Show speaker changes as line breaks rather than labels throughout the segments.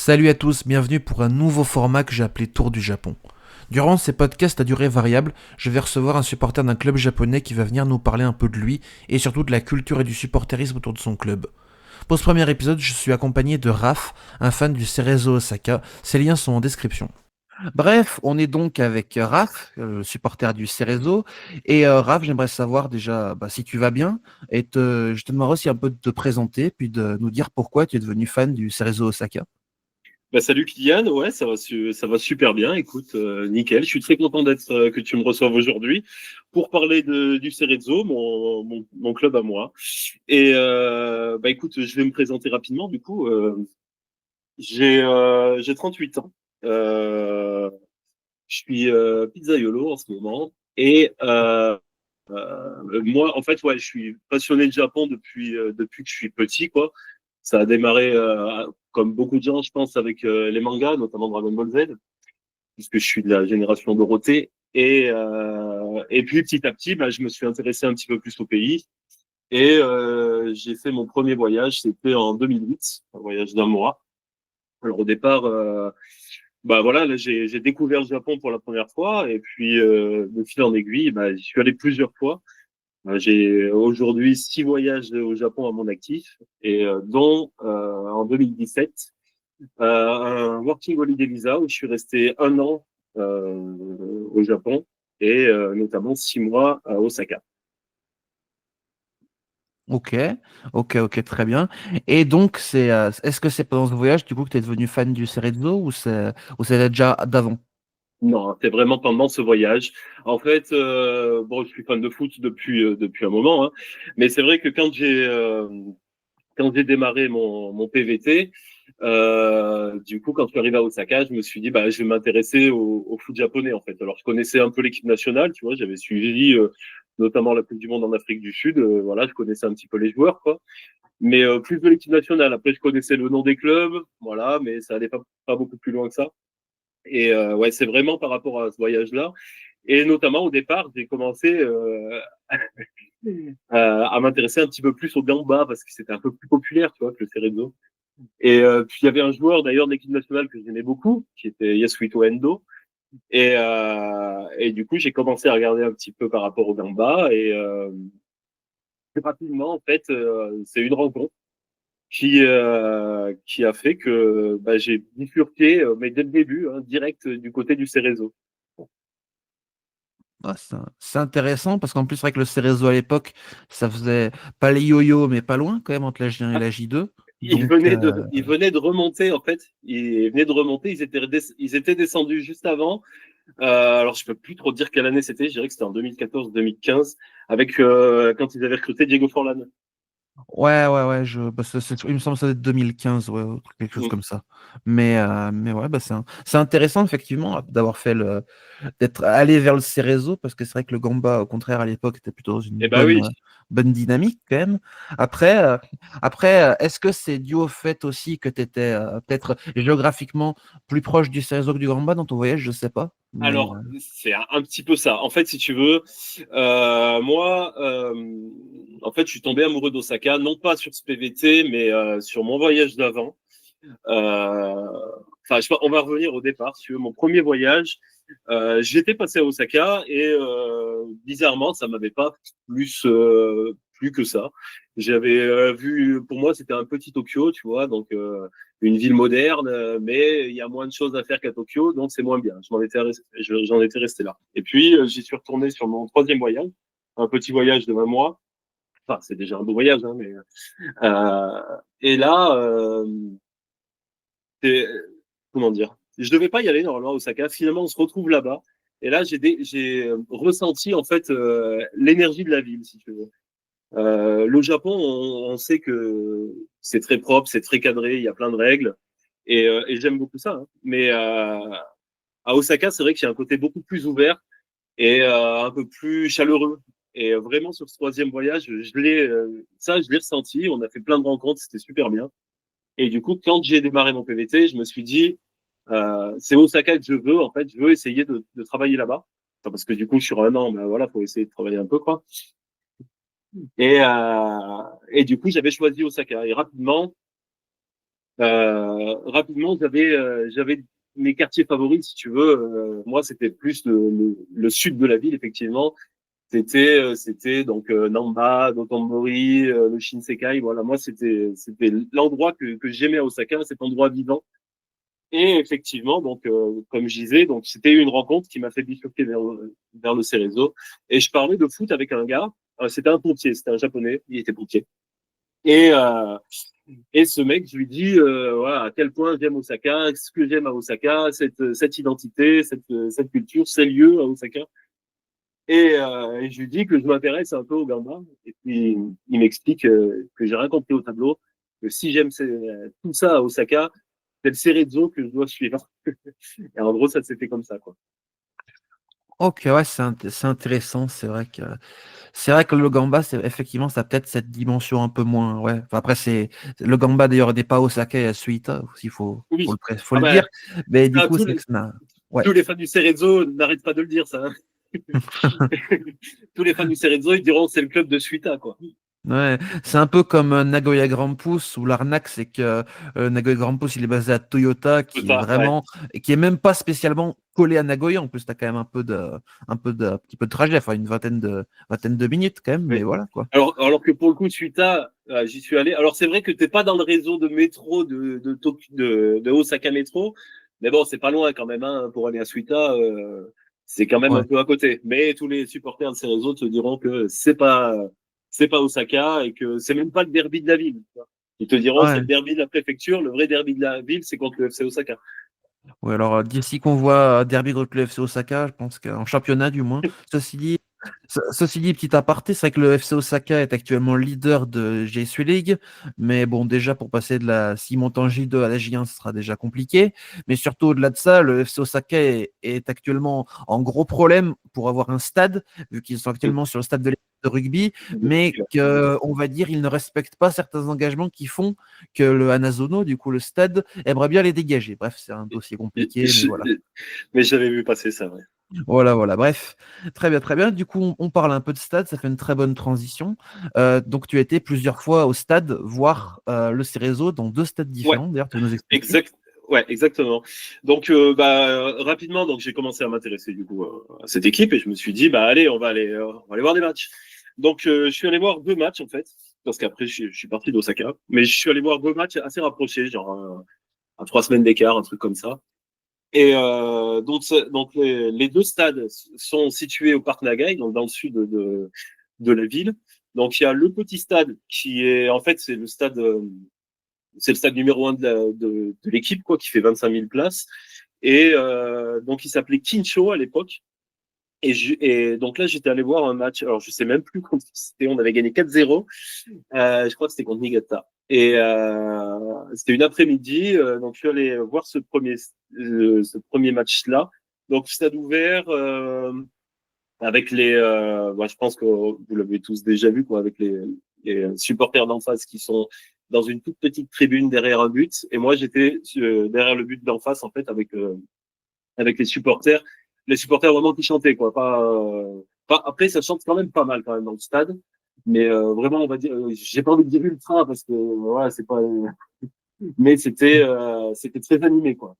Salut à tous, bienvenue pour un nouveau format que j'ai appelé Tour du Japon. Durant ces podcasts à durée variable, je vais recevoir un supporter d'un club japonais qui va venir nous parler un peu de lui et surtout de la culture et du supporterisme autour de son club. Pour ce premier épisode, je suis accompagné de Raph, un fan du Cerezo Osaka. Ses liens sont en description. Bref, on est donc avec Raph, supporter du Cerezo. Et Raph, j'aimerais savoir déjà si tu vas bien. Je te demanderai aussi un peu de te présenter, puis de nous dire pourquoi tu es devenu fan du Cerezo Osaka.
Salut Kylian, ouais, ça va super bien. Écoute, nickel. Je suis très content d'être que tu me reçoives aujourd'hui pour parler du Cerezo, mon club à moi. Et écoute, je vais me présenter rapidement. Du coup, j'ai 38 ans. Euh, je suis pizzaiolo en ce moment. Et moi, en fait, ouais, je suis passionné de Japon depuis que je suis petit, quoi. Ça a démarré, comme beaucoup de gens, je pense, avec les mangas, notamment Dragon Ball Z, puisque je suis de la génération Dorothée. Et puis petit à petit, je me suis intéressé un petit peu plus au pays. Et j'ai fait mon premier voyage, c'était en 2008, un voyage d'un mois. Alors au départ, voilà, là, j'ai découvert le Japon pour la première fois. Et puis de fil en aiguille, j'y suis allé plusieurs fois. J'ai aujourd'hui 6 voyages au Japon à mon actif, et dont en 2017 un Working Holiday Visa où je suis resté un an au Japon et notamment 6 mois à Osaka.
Ok, ok, très bien. Et donc, est-ce que c'est pendant ce voyage, du coup, que tu es devenu fan du Cerezo ou c'était déjà d'avant?
Non, c'est vraiment pendant ce voyage. En fait, bon, je suis fan de foot depuis un moment, hein, mais c'est vrai que quand j'ai démarré mon PVT, du coup, quand je suis arrivé à Osaka, je me suis dit, je vais m'intéresser au foot japonais, en fait. Alors, je connaissais un peu l'équipe nationale, tu vois, j'avais suivi notamment la Coupe du Monde en Afrique du Sud. Voilà, je connaissais un petit peu les joueurs, quoi. Mais plus de l'équipe nationale. Après, je connaissais le nom des clubs, voilà, mais ça allait pas beaucoup plus loin que ça. Et ouais, c'est vraiment par rapport à ce voyage-là. Et notamment, au départ, j'ai commencé à m'intéresser un petit peu plus au gamba parce que c'était un peu plus populaire, tu vois, que le Cerezo. Et puis il y avait un joueur d'ailleurs de l'équipe nationale que j'aimais beaucoup, qui était Yasuhito Endo. Et du coup, j'ai commencé à regarder un petit peu par rapport au gamba. Et plus rapidement, en fait, c'est une rencontre qui a fait que j'ai bifurqué, mais dès le début, hein, direct du côté du Cerezo.
Ah, c'est intéressant parce qu'en plus, c'est vrai que le Cerezo à l'époque, ça faisait pas les yo-yo, mais pas loin quand même entre la J1 et la J2. Donc,
Ils venaient de remonter, en fait. Ils venaient de remonter. Ils étaient descendus juste avant. Alors, je peux plus trop dire quelle année c'était. Je dirais que c'était en 2014-2015, avec quand ils avaient recruté Diego Forlan.
ouais, il me semble que ça doit être 2015, ouais, ou quelque chose
Mm.
comme ça. Mais ouais, c'est intéressant effectivement d'avoir d'être allé vers le Cerezo parce que c'est vrai que le Gamba, au contraire, à l'époque, était plutôt dans une
Eh ben oui.
bonne dynamique quand même. Après, est-ce que c'est dû au fait aussi que tu étais peut-être géographiquement plus proche du Cerezo que du Gamba dans ton voyage? Je sais pas.
Alors, c'est un petit peu ça. En fait, si tu veux, moi, en fait, je suis tombé amoureux d'Osaka, non pas sur ce PVT, mais sur mon voyage d'avant. Euh, on va revenir au départ. Sur mon premier voyage, j'étais passé à Osaka et bizarrement, ça m'avait pas plus que ça. J'avais vu, pour moi, c'était un petit Tokyo, tu vois, donc une ville moderne, mais il y a moins de choses à faire qu'à Tokyo, donc c'est moins bien. J'en étais resté là. Et puis, j'y suis retourné sur mon troisième voyage, un petit voyage de 20 mois. Enfin, c'est déjà un beau voyage, hein, mais euh, et là, c'est, comment dire, je devais pas y aller normalement à Osaka. Finalement, on se retrouve là-bas. Et là, j'ai ressenti en fait l'énergie de la ville, si tu veux. Le Japon, on sait que c'est très propre, c'est très cadré, il y a plein de règles, et j'aime beaucoup ça, hein. Mais à Osaka, c'est vrai qu'il y a un côté beaucoup plus ouvert et un peu plus chaleureux. Et vraiment sur ce troisième voyage, je l'ai ressenti. On a fait plein de rencontres, c'était super bien. Et du coup, quand j'ai démarré mon PVT, je me suis dit, c'est Osaka que je veux. En fait, je veux essayer de travailler là-bas. Enfin, parce que du coup, sur un an, voilà, faut essayer de travailler un peu, quoi. Et du coup, j'avais choisi Osaka. Et rapidement, Rapidement, j'avais mes quartiers favoris, si tu veux. Moi, c'était plus le sud de la ville, effectivement. C'était donc Namba, Dotonbori, le Shinsekai. Voilà, moi, c'était l'endroit que j'aimais à Osaka, cet endroit vivant. Et effectivement, donc, comme je disais, donc c'était une rencontre qui m'a fait bifurquer vers le Cerezo. Et je parlais de foot avec un gars. C'était un pompier, c'était un japonais. Il était pompier. Et ce mec, je lui dis voilà, à quel point j'aime Osaka, ce que j'aime à Osaka, cette identité, cette culture, ces lieux à Osaka. Et je lui dis que je m'intéresse un peu au gamba. Et puis il m'explique que j'ai rien compris au tableau, que si j'aime tout ça à Osaka, c'est le Cerezo que je dois suivre. Et en gros, ça s'est fait comme ça, quoi.
Ok, ouais, c'est intéressant. C'est vrai que le gamba, effectivement, ça a peut-être cette dimension un peu moins. Ouais. Enfin, après, c'est le gamba d'ailleurs n'est pas Osaka et à Suita, il faut
Oui.
faut
Ah
le
ben,
dire. Mais du
ça,
coup, c'est vrai que ça n'a. Ouais.
tous les fans du Cerezo n'arrêtent pas de le dire, ça. Hein. Tous les fans du Cerezo, ils diront c'est le club de Suita, quoi.
Ouais, c'est un peu comme Nagoya Grampus où l'arnaque c'est que Nagoya Grampus il est basé à Toyota qui est
Ça, ouais.
vraiment et qui est même pas spécialement collé à Nagoya. En plus, t'as quand même un petit peu de trajet, enfin une vingtaine de minutes quand même, mais
Ouais.
voilà quoi.
Alors que pour le coup, Suita, j'y suis allé. Alors c'est vrai que t'es pas dans le réseau de métro de Osaka Métro, mais bon, c'est pas loin quand même. Hein, pour aller à Suita, c'est quand même un
Ouais,
peu à côté. Mais tous les supporters de ces réseaux te diront que c'est pas Osaka et que c'est même pas le derby de la ville. Tu vois. Ils te diront c'est
ouais.
le derby de la préfecture. Le vrai derby de la ville, c'est contre le FC Osaka.
Ouais, alors d'ici qu'on voit Derby contre le FC Osaka, je pense qu'en championnat du moins. Ceci dit, petit aparté, c'est vrai que le FC Osaka est actuellement leader de J-Suite League, mais bon, déjà pour passer de la s'il monte en J2 à la J1, ce sera déjà compliqué. Mais surtout au-delà de ça, le FC Osaka est actuellement en gros problème pour avoir un stade, vu qu'ils sont actuellement sur le stade de l'équipe de rugby, mais que, on va dire, ils ne respectent pas certains engagements qui font que le Hanazono, du coup le stade, aimerait bien les dégager. Bref, c'est un dossier compliqué, mais voilà.
Mais j'avais vu passer ça. Ouais.
Voilà, voilà. Bref, très bien, très bien. Du coup, on parle un peu de stade, ça fait une très bonne transition. Donc, tu as été plusieurs fois au stade voir le Cérezo dans deux stades
Ouais.
différents. D'ailleurs, tu veux nous expliquer?
Exact. Ouais, exactement. Donc, rapidement, donc j'ai commencé à m'intéresser du coup à cette équipe et je me suis dit, bah allez, on va aller voir des matchs. Donc, je suis allé voir deux matchs en fait, parce qu'après je suis parti d'Osaka, mais je suis allé voir deux matchs assez rapprochés, genre à 3 semaines d'écart, un truc comme ça. Et donc les deux stades sont situés au parc Nagai, donc dans le sud de la ville. Donc, il y a le petit stade qui est, en fait, c'est le stade numéro 1 de l'équipe, quoi, qui fait 25 000 places. Et donc, il s'appelait Kincho à l'époque. Et donc là, j'étais allé voir un match. Alors, je sais même plus contre qui c'était. On avait gagné 4-0. Je crois que c'était contre Niigata. Et c'était une après-midi. Donc, je suis allé voir ce premier match-là. Donc, stade ouvert avec je pense que vous l'avez tous déjà vu, quoi, avec les supporters d'en face qui sont dans une toute petite tribune derrière un but. Et moi, j'étais derrière le but d'en face, en fait, avec les supporters vraiment qui chantaient, quoi. Après, ça chante quand même pas mal, quand même, dans le stade. Mais vraiment, on va dire, j'ai pas envie de dire ultra parce que voilà, c'est pas. Mais c'était très animé, quoi.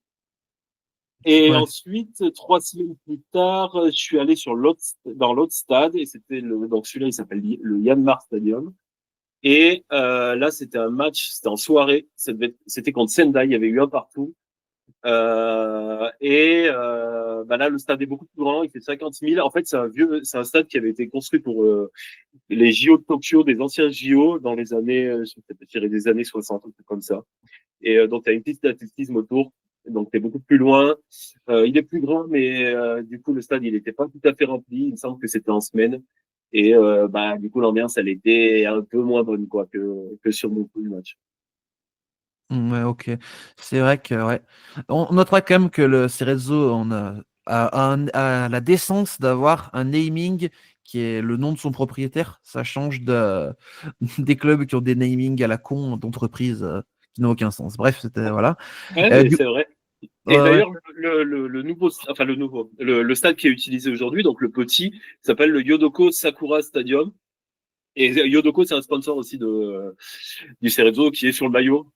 Et
Ouais.
ensuite, 3 semaines plus tard, je suis allé dans l'autre stade et donc celui-là, il s'appelle le Yanmar Stadium. Et là, c'était un match, c'était en soirée, c'était contre Sendai, il y avait eu un partout. Bah là, le stade est beaucoup plus grand, il fait 50 000. En fait, c'est un stade qui avait été construit pour les JO de Tokyo, des anciens JO dans les années, je vais peut-être tirer des années 60, un truc comme ça. Et donc, tu as une piste d'athlétisme autour, donc tu es beaucoup plus loin. Il est plus grand, mais du coup, le stade, il n'était pas tout à fait rempli. Il me semble que c'était en semaine. Et bah, du coup, l'ambiance, elle était un peu moins bonne quoi, que sur mon coup du match.
Ouais, ok. C'est vrai que, ouais. On notera quand même que le Cerezo a la décence d'avoir un naming qui est le nom de son propriétaire. Ça change des clubs qui ont des namings à la con d'entreprises qui n'ont aucun sens. Bref, c'était, voilà.
Ouais,
Euh,
mais
du,
c'est vrai. Et
ouais, ouais.
d'ailleurs, le stade qui est utilisé aujourd'hui, donc le petit, s'appelle le Yodoko Sakura Stadium. Et Yodoko, c'est un sponsor aussi du Cerezo qui est sur le maillot.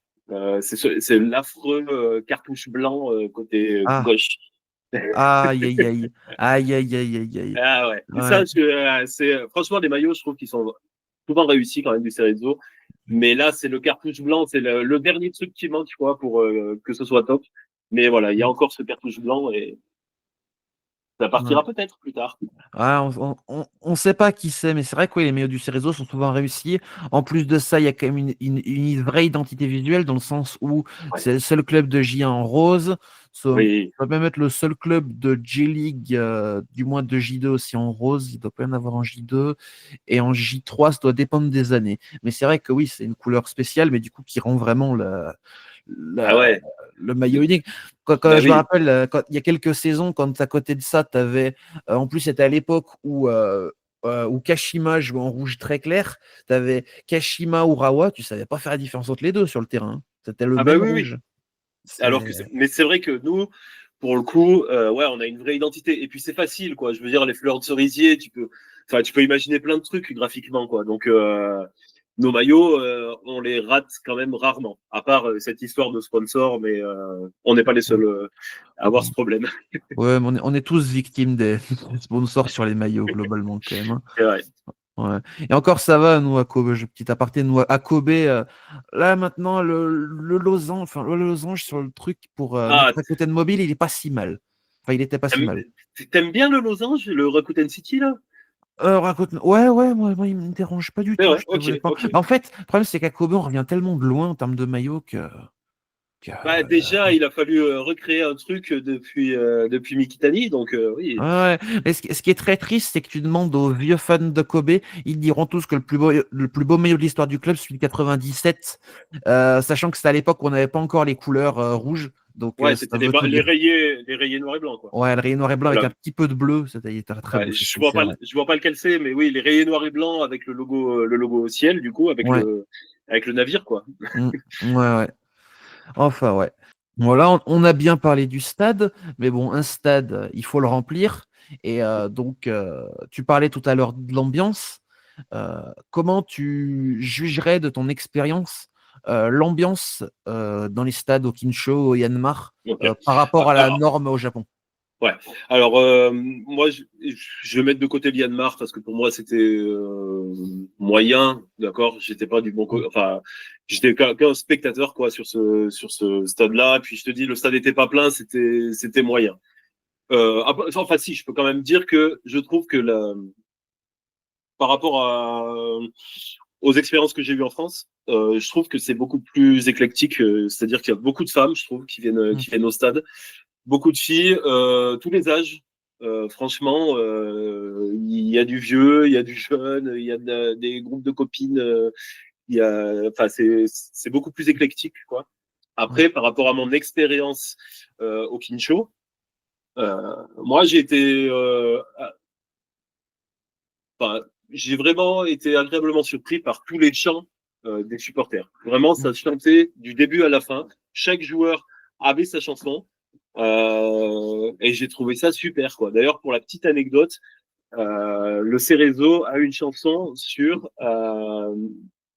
C'est l'affreux cartouche blanc côté
Ah,
gauche.
aïe, aïe, aïe, aïe, aïe, aïe, aïe, aïe.
Ah ouais. Et
Ouais.
ça, c'est franchement des maillots, je trouve qu'ils sont souvent réussis quand même du Cerezo. Mais là, c'est le cartouche blanc, c'est le dernier truc qui manque, quoi, pour que ce soit top. Mais voilà, il y a encore ce cartouche blanc et ça
Ouais.
partira peut-être plus tard.
Ah, on sait pas qui c'est, mais c'est vrai que oui, les maillots du Cerezo sont souvent réussis. En plus de ça, il y a quand même une vraie identité visuelle dans le sens où
Ouais.
c'est le seul club de J1 en rose.
Oui.
Ça peut même être le seul club de J-League, du moins de J2 aussi en rose. Il doit pas y en avoir en J2. Et en J3, ça doit dépendre des années. Mais c'est vrai que oui, c'est une couleur spéciale, mais du coup, qui rend vraiment
Ah
le,
ouais.
le maillot unique. Quand
Bah
je me
oui.
rappelle, il y a quelques saisons, quand à côté de ça, tu avais en plus, c'était à l'époque où Kashima jouait en rouge très clair. Tu avais Kashima ou Rawa, tu savais pas faire la différence entre les deux sur le terrain, hein. C'était le
Ah bah
même
oui, oui.
rouge.
Alors que
C'est...
mais c'est vrai que nous, pour le coup, ouais, on a une vraie identité. Et puis c'est facile, quoi. Je veux dire, les fleurs de cerisier, tu peux imaginer plein de trucs graphiquement, quoi. Donc nos maillots, on les rate quand même rarement. À part cette histoire de sponsor, mais on n'est pas les seuls à avoir ce problème.
Ouais, mais on est tous victimes des sponsors sur les maillots, globalement, quand même, hein.
C'est vrai.
Ouais. Et encore, ça va, nous, à Kobe, petit aparté, nous, à Kobe, là, maintenant, le losange sur le truc pour
Ah,
mettre à côté de mobile, il est pas si mal. Enfin, il était pas si
t'aimes
mal.
t'aimes bien le losange, le Rakuten City, là?
Raconte... Ouais, ouais, moi, il me dérange pas du
C'est
tout,
vrai,
je te
ok,
voulais pas.
ok.
En fait, le problème, c'est qu'à Kobe, on revient tellement de loin en termes de maillot que...
Bah, déjà, il a fallu recréer un truc depuis Mikitani, donc oui.
Ouais, mais ce qui est très triste, c'est que tu demandes aux vieux fans de Kobe, ils diront tous que le plus beau maillot de l'histoire du club, c'est celui de 97, sachant que c'était à l'époque où on n'avait pas encore les couleurs rouges, donc
Ouais,
ça
c'était
veut tout dire.
les rayés noir et blanc, quoi.
Ouais, le rayon noir et blanc avec
Voilà.
un petit peu de bleu, c'était il était très beau,
Ouais,
celui-ci, c'est vrai.
je vois pas lequel c'est, mais oui, les rayés noir et blanc avec le logo au ciel, du coup,
Ouais,
avec le navire, quoi.
mm, ouais, ouais. Enfin, ouais. Voilà, on a bien parlé du stade, mais bon, un stade, il faut le remplir. Et donc, tu parlais tout à l'heure de l'ambiance. Comment tu jugerais de ton expérience l'ambiance dans les stades au Kinsho, au Yanmar,
Ok.
par rapport à la
Alors,
norme au Japon?
ouais. Alors, moi, je vais mettre de côté Myanmar parce que pour moi, c'était moyen, d'accord. J'étais pas du bon côté. Enfin, j'étais qu'un spectateur, quoi, sur ce stade-là. Puis je te dis, le stade était pas plein, c'était moyen. Enfin, si, je peux quand même dire que je trouve que par rapport aux expériences que j'ai eues en France, je trouve que c'est beaucoup plus éclectique. C'est-à-dire qu'il y a beaucoup de femmes, je trouve,
Mm.
qui viennent au stade, beaucoup de filles, tous les âges. Franchement, il y a du vieux, il y a du jeune, il y a des groupes de copines. Enfin, c'est beaucoup plus éclectique, quoi.
Ouais.
Après, par rapport à mon expérience au Kinsho, moi, enfin, j'ai vraiment été agréablement surpris par tous les chants des supporters. Vraiment,
Mm.
ça chantait du début à la fin. Chaque joueur avait sa chanson. Et j'ai trouvé ça super, quoi. D'ailleurs, pour la petite anecdote, le Cerezo a une chanson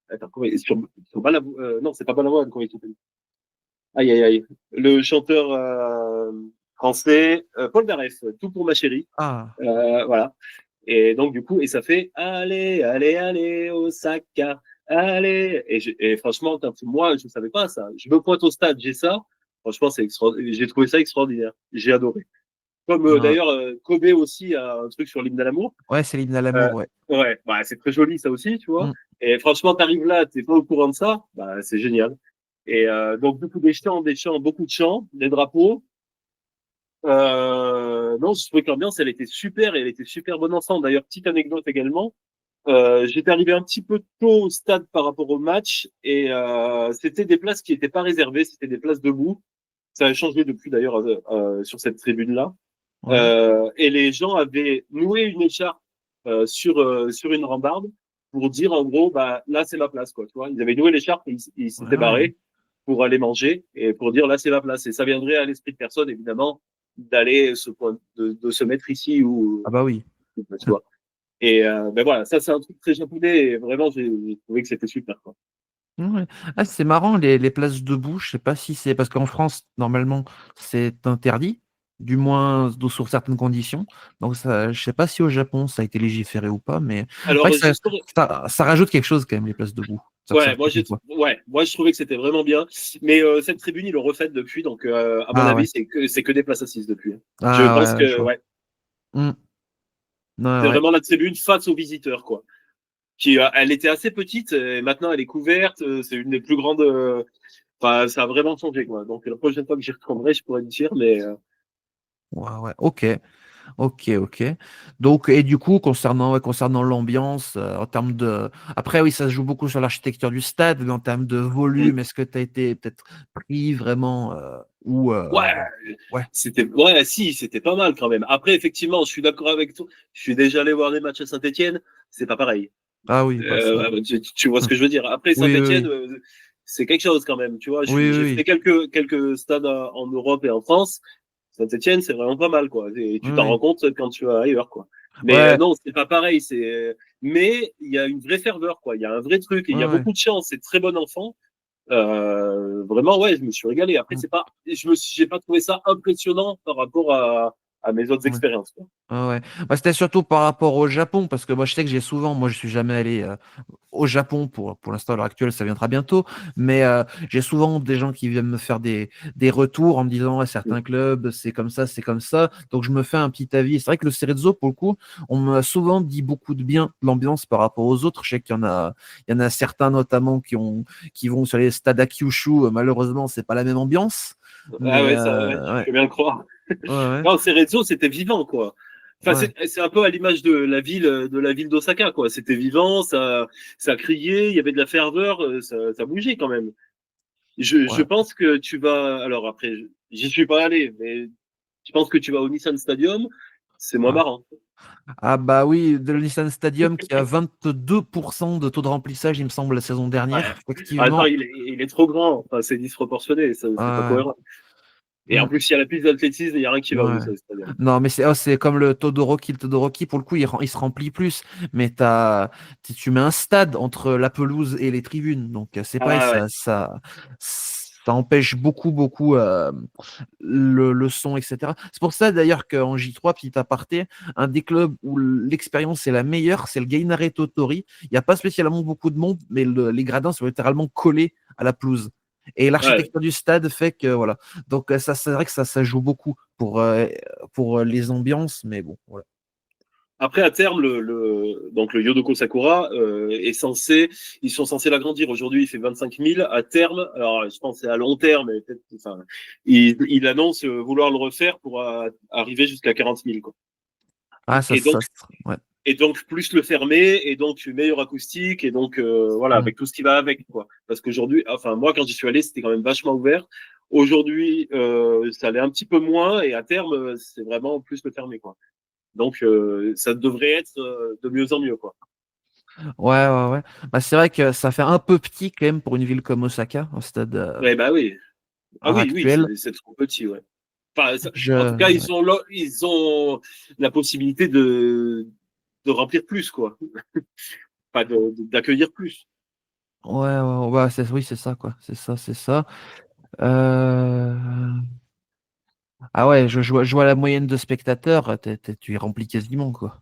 attends, sur Balavoine, non, c'est pas Balavoine, comment il s'appelle? Aïe, aïe, aïe. Le chanteur français, Paul Naref, Tout pour ma chérie.
Ah,
Voilà. Et donc, du coup, et ça fait allez, allez, allez, Osaka, allez. Et franchement, moi, je ne savais pas ça. Je me pointe au stade, j'ai ça. Franchement, j'ai trouvé ça extraordinaire. J'ai adoré. Comme
ah.
d'ailleurs, Kobe aussi a un truc sur l'hymne à l'amour.
Ouais, c'est l'hymne à
Euh,
l'amour, ouais.
ouais, bah, c'est très joli ça aussi, tu vois.
Mm.
Et franchement, t'arrives là, t'es pas au courant de ça, bah, c'est génial. Et donc, beaucoup des chants, beaucoup de chants, des drapeaux. Non, je trouvais que l'ambiance, elle était super et elle était super bonne ensemble. D'ailleurs, petite anecdote également. J'étais arrivé un petit peu tôt au stade par rapport au match et c'était des places qui n'étaient pas réservées, c'était des places debout. Ça a changé depuis d'ailleurs sur cette tribune-là.
Ouais.
Et les gens avaient noué une écharpe sur une rambarde pour dire en gros, bah là c'est ma place, quoi. Tu vois, ils avaient noué l'écharpe et ils
Ouais,
s'étaient
ouais.
barrés pour aller manger et pour dire là c'est ma place. Et ça viendrait à l'esprit de personne évidemment d'aller de se mettre ici ou
Ah bah oui.
tu vois. Et ben voilà, ça c'est un truc très japonais et vraiment j'ai trouvé que c'était super, quoi.
Ouais. Ah, c'est marrant les places debout, je sais pas si c'est parce qu'en France, normalement, c'est interdit, du moins sous certaines conditions. Donc ça, je sais pas si au Japon ça a été légiféré ou pas, mais c'est vrai
Alors,
que ça rajoute quelque chose quand même les places debout. Ça
ouais,
rajoute quoi.
moi je trouvais que c'était vraiment bien. Mais cette tribune, ils l'ont refaite depuis, donc à mon
Ah ouais.
avis, c'est que des places assises depuis, hein. Je
Ah
pense
ouais, je
que
vois.
ouais,
Mmh. Ouais,
c'est
ouais.
vraiment la tribune face aux visiteurs, quoi. Elle était assez petite, et maintenant elle est couverte. C'est une des plus grandes. Enfin, ça a vraiment changé, quoi. Donc la prochaine fois que j'y retournerai, je pourrais te dire, mais
Ouais, ouais. OK. OK, OK. Donc et du coup, concernant l'ambiance, en termes de après oui, ça se joue beaucoup sur l'architecture du stade, mais en termes de volume, est-ce que tu as été peut-être pris vraiment, ou
ouais,
ouais.
ouais, si, c'était pas mal quand même. Après, effectivement, je suis d'accord avec toi. Je suis déjà allé voir des matchs à Saint-Etienne, c'est pas pareil.
Ah oui, bah ça
Tu vois ce que je veux dire. Après,
oui, oui,
Saint-Etienne,
oui.
c'est quelque chose quand même. Tu vois,
Oui, oui,
j'ai
oui.
fait quelques stades en Europe et en France. Saint-Etienne, c'est vraiment pas mal, quoi. Et
Oui,
tu t'en
oui.
rends compte quand tu vas ailleurs, quoi. Mais
Ouais,
non, c'est pas pareil. Mais il y a une vraie ferveur, quoi. Il y a un vrai truc. Et il
ouais,
y a
ouais.
beaucoup de chance. C'est très bon enfant. Vraiment, ouais, je me suis régalé. Après,
Mmh,
j'ai pas trouvé ça impressionnant par rapport à mes autres
ouais.
expériences, quoi.
Ouais, ouais. Bah, c'était surtout par rapport au Japon parce que moi je sais que moi je suis jamais allé, au Japon pour l'instant à l'heure actuelle, ça viendra bientôt, mais j'ai souvent des gens qui viennent me faire des retours en me disant: «Ouais, certains clubs, c'est comme ça», donc je me fais un petit avis. C'est vrai que le Cerezo, pour le coup, on m'a souvent dit beaucoup de bien de l'ambiance par rapport aux autres. Je sais qu'il y en a certains notamment qui vont sur les stades à Kyushu, malheureusement, c'est pas la même ambiance,
Ah
mais
ouais, ça, ouais, je
ouais,
peux bien le croire.
ouais, ouais,
Non, Cerezo, c'était vivant, quoi. Enfin,
ouais,
c'est un peu à l'image de la ville d'Osaka, quoi. C'était vivant, ça criait, il y avait de la ferveur, ça bougeait quand même. Je
ouais.
pense que tu vas, alors après, j'y suis pas allé, mais je pense que tu vas au Nissan Stadium, c'est moins
Ouais.
marrant.
Ah bah oui, de le Nissan Stadium qui a 22% de taux de remplissage, il me semble, la saison
Ouais.
dernière,
Attends,
effectivement.
il est trop grand, enfin, c'est disproportionné, ça, c'est pas
Ouais,
cohérent. Et en
mmh,
plus, il y a la piste d'athlétisme, il y a rien qui va au
ouais.
Nissan Stadium.
Non, mais c'est comme le Todoroki. Le Todoroki, pour le coup, il se remplit plus. Mais tu mets un stade entre la pelouse et les tribunes. Donc, c'est pareil,
Ah ouais,
ça empêche beaucoup, beaucoup le son, etc. C'est pour ça, d'ailleurs, qu'en J3, petit aparté, un des clubs où l'expérience est la meilleure, c'est le Gainare Tottori. Il n'y a pas spécialement beaucoup de monde, mais les gradins sont littéralement collés à la pelouse. Et
ouais.
l'architecture du stade fait que, voilà. Donc, ça, c'est vrai que ça joue beaucoup pour les ambiances, mais bon, voilà.
Après, à terme, donc le Yodoko Sakura ils sont censés l'agrandir. Aujourd'hui, il fait 25 000. À terme, alors je pense que c'est à long terme, mais peut-être, enfin, il annonce vouloir le refaire pour arriver jusqu'à 40 000, quoi.
Ah, ça,
Et donc,
ouais.
et donc plus le fermer, et donc une meilleure acoustique, et donc voilà,
Mm.
avec tout ce qui va avec, quoi. Parce qu'aujourd'hui, enfin moi quand j'y suis allé, c'était quand même vachement ouvert. Aujourd'hui, ça allait un petit peu moins, et à terme, c'est vraiment plus le fermer, quoi. Donc ça devrait être de mieux en mieux, quoi.
Ouais, ouais, ouais. Bah, c'est vrai que ça fait un peu petit quand même pour une ville comme Osaka, un stade
Ouais, bah oui. Ah oui, oui,
actuel.
c'est trop petit, ouais. Enfin, en tout cas,
Ouais.
ils ont la possibilité de remplir plus, quoi. Pas d'accueillir plus.
Ouais, ouais, ouais, oui, c'est ça, quoi. C'est ça, c'est ça. Euh, Ah ouais, je vois la moyenne de spectateurs, tu es rempli quasiment, quoi.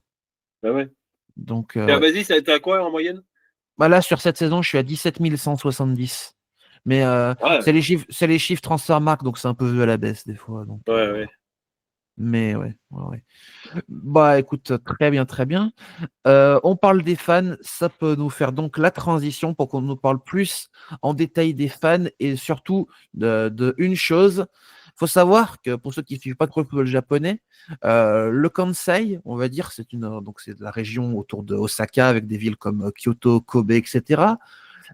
Bah ouais.
Donc,
Et,
ouais.
vas-y, ça a été à quoi en moyenne?
Bah là, sur cette saison, je suis à 17 170. Mais
Ouais,
c'est les chiffres Transfermarkt, donc c'est un peu vu à la baisse des fois. Donc,
ouais,
voilà.
ouais.
Mais ouais, ouais, ouais. Bah écoute, très bien, très bien. On parle des fans, ça peut nous faire donc la transition pour qu'on nous parle plus en détail des fans et surtout de une chose. Il faut savoir que pour ceux qui ne suivent pas trop le football japonais, le Kansai, on va dire, donc c'est la région autour de Osaka avec des villes comme Kyoto, Kobe, etc.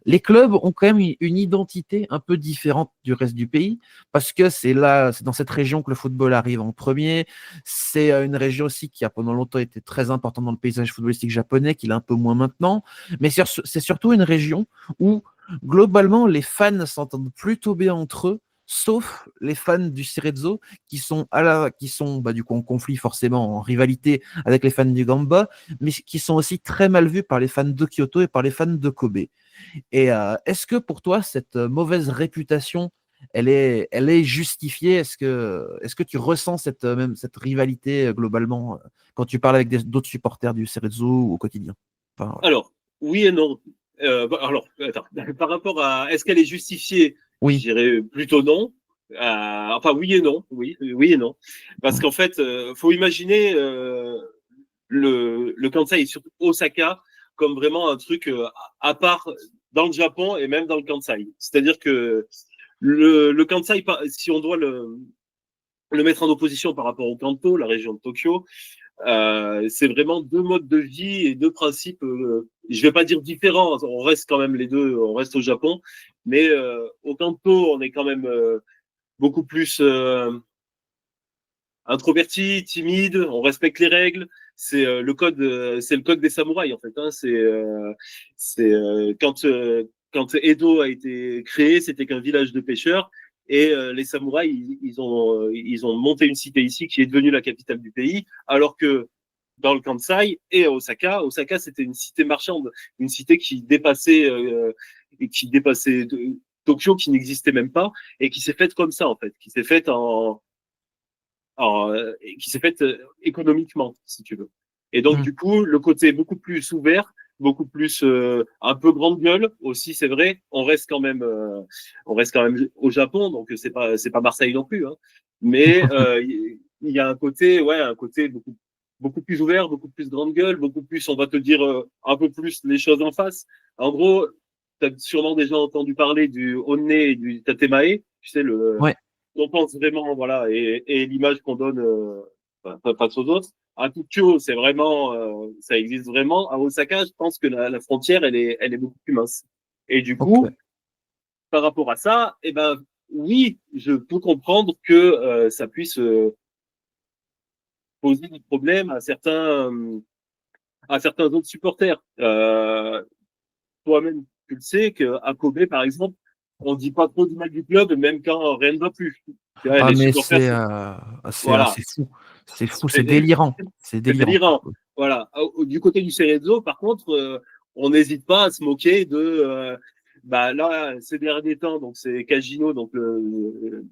Les clubs ont quand même une identité un peu différente du reste du pays parce que c'est dans cette région que le football arrive en premier. C'est une région aussi qui a pendant longtemps été très importante dans le paysage footballistique japonais, qu'il est un peu moins maintenant. Mais c'est surtout une région où globalement les fans s'entendent plutôt bien entre eux. Sauf les fans du Cerezo qui sont du coup en conflit forcément, en rivalité avec les fans du Gamba, mais qui sont aussi très mal vus par les fans de Kyoto et par les fans de Kobe. Et est-ce que pour toi, cette mauvaise réputation, elle est justifiée? Est-ce que tu ressens même cette rivalité globalement quand tu parles avec d'autres supporters du Cerezo au quotidien? Enfin, voilà.
Alors, oui et non. Alors, attends, par rapport à est-ce qu'elle est justifiée? Je
Oui.
dirais plutôt non. Enfin, oui et non. Oui, oui et non. Parce
Mm.
qu'en fait, faut imaginer le Kansai, surtout Osaka, comme vraiment un truc à part dans le Japon et même dans le Kansai. C'est-à-dire que le Kansai, si on doit le mettre en opposition par rapport au Kanto, la région de Tokyo, c'est vraiment deux modes de vie et deux principes, je vais pas dire différents, on reste quand même les deux, on reste au Japon, mais au Kanto, on est quand même beaucoup plus introverti, timide, on respecte les règles. C'est le code des samouraïs en fait. Hein. Quand Edo a été créé, c'était qu'un village de pêcheurs et les samouraïs ils ont monté une cité ici qui est devenue la capitale du pays, alors que dans le Kansai et à Osaka, Osaka c'était une cité marchande, une cité qui dépassait Tokyo, qui n'existait même pas et qui s'est faite comme ça en fait, qui s'est faite qui s'est faite économiquement, si tu veux. Et donc,
Mm.
du coup, le côté beaucoup plus ouvert, beaucoup plus un peu grande gueule aussi, c'est vrai. On reste quand même au Japon, donc c'est pas Marseille non plus. Hein. Mais il y a un côté, ouais, un côté beaucoup plus ouvert, beaucoup plus grande gueule, beaucoup plus, on va te dire un peu plus les choses en face. En gros, tu as sûrement déjà entendu parler du Honne et du Tatemae, tu sais,
Ouais.
on pense vraiment, voilà, et l'image qu'on donne face aux autres. À Tokyo, c'est vraiment, ça existe vraiment. À Osaka, je pense que la frontière, elle est beaucoup plus mince. Et du
Ok.
coup, par rapport à ça, eh ben, oui, je peux comprendre que ça puisse poser des problèmes à certains autres supporters. Toi-même, tu le sais qu'à Kobe, par exemple, on dit pas trop du mal du club, même quand rien ne va plus.
Ah,
Les
mais
supporters, voilà,
c'est fou. C'est fou, c'est
c'est
délirant. C'est délirant.
délirant. Voilà. Du côté du Cerezo, par contre, on n'hésite pas à se moquer de. Bah là, ces derniers temps, donc c'est Cagino, donc le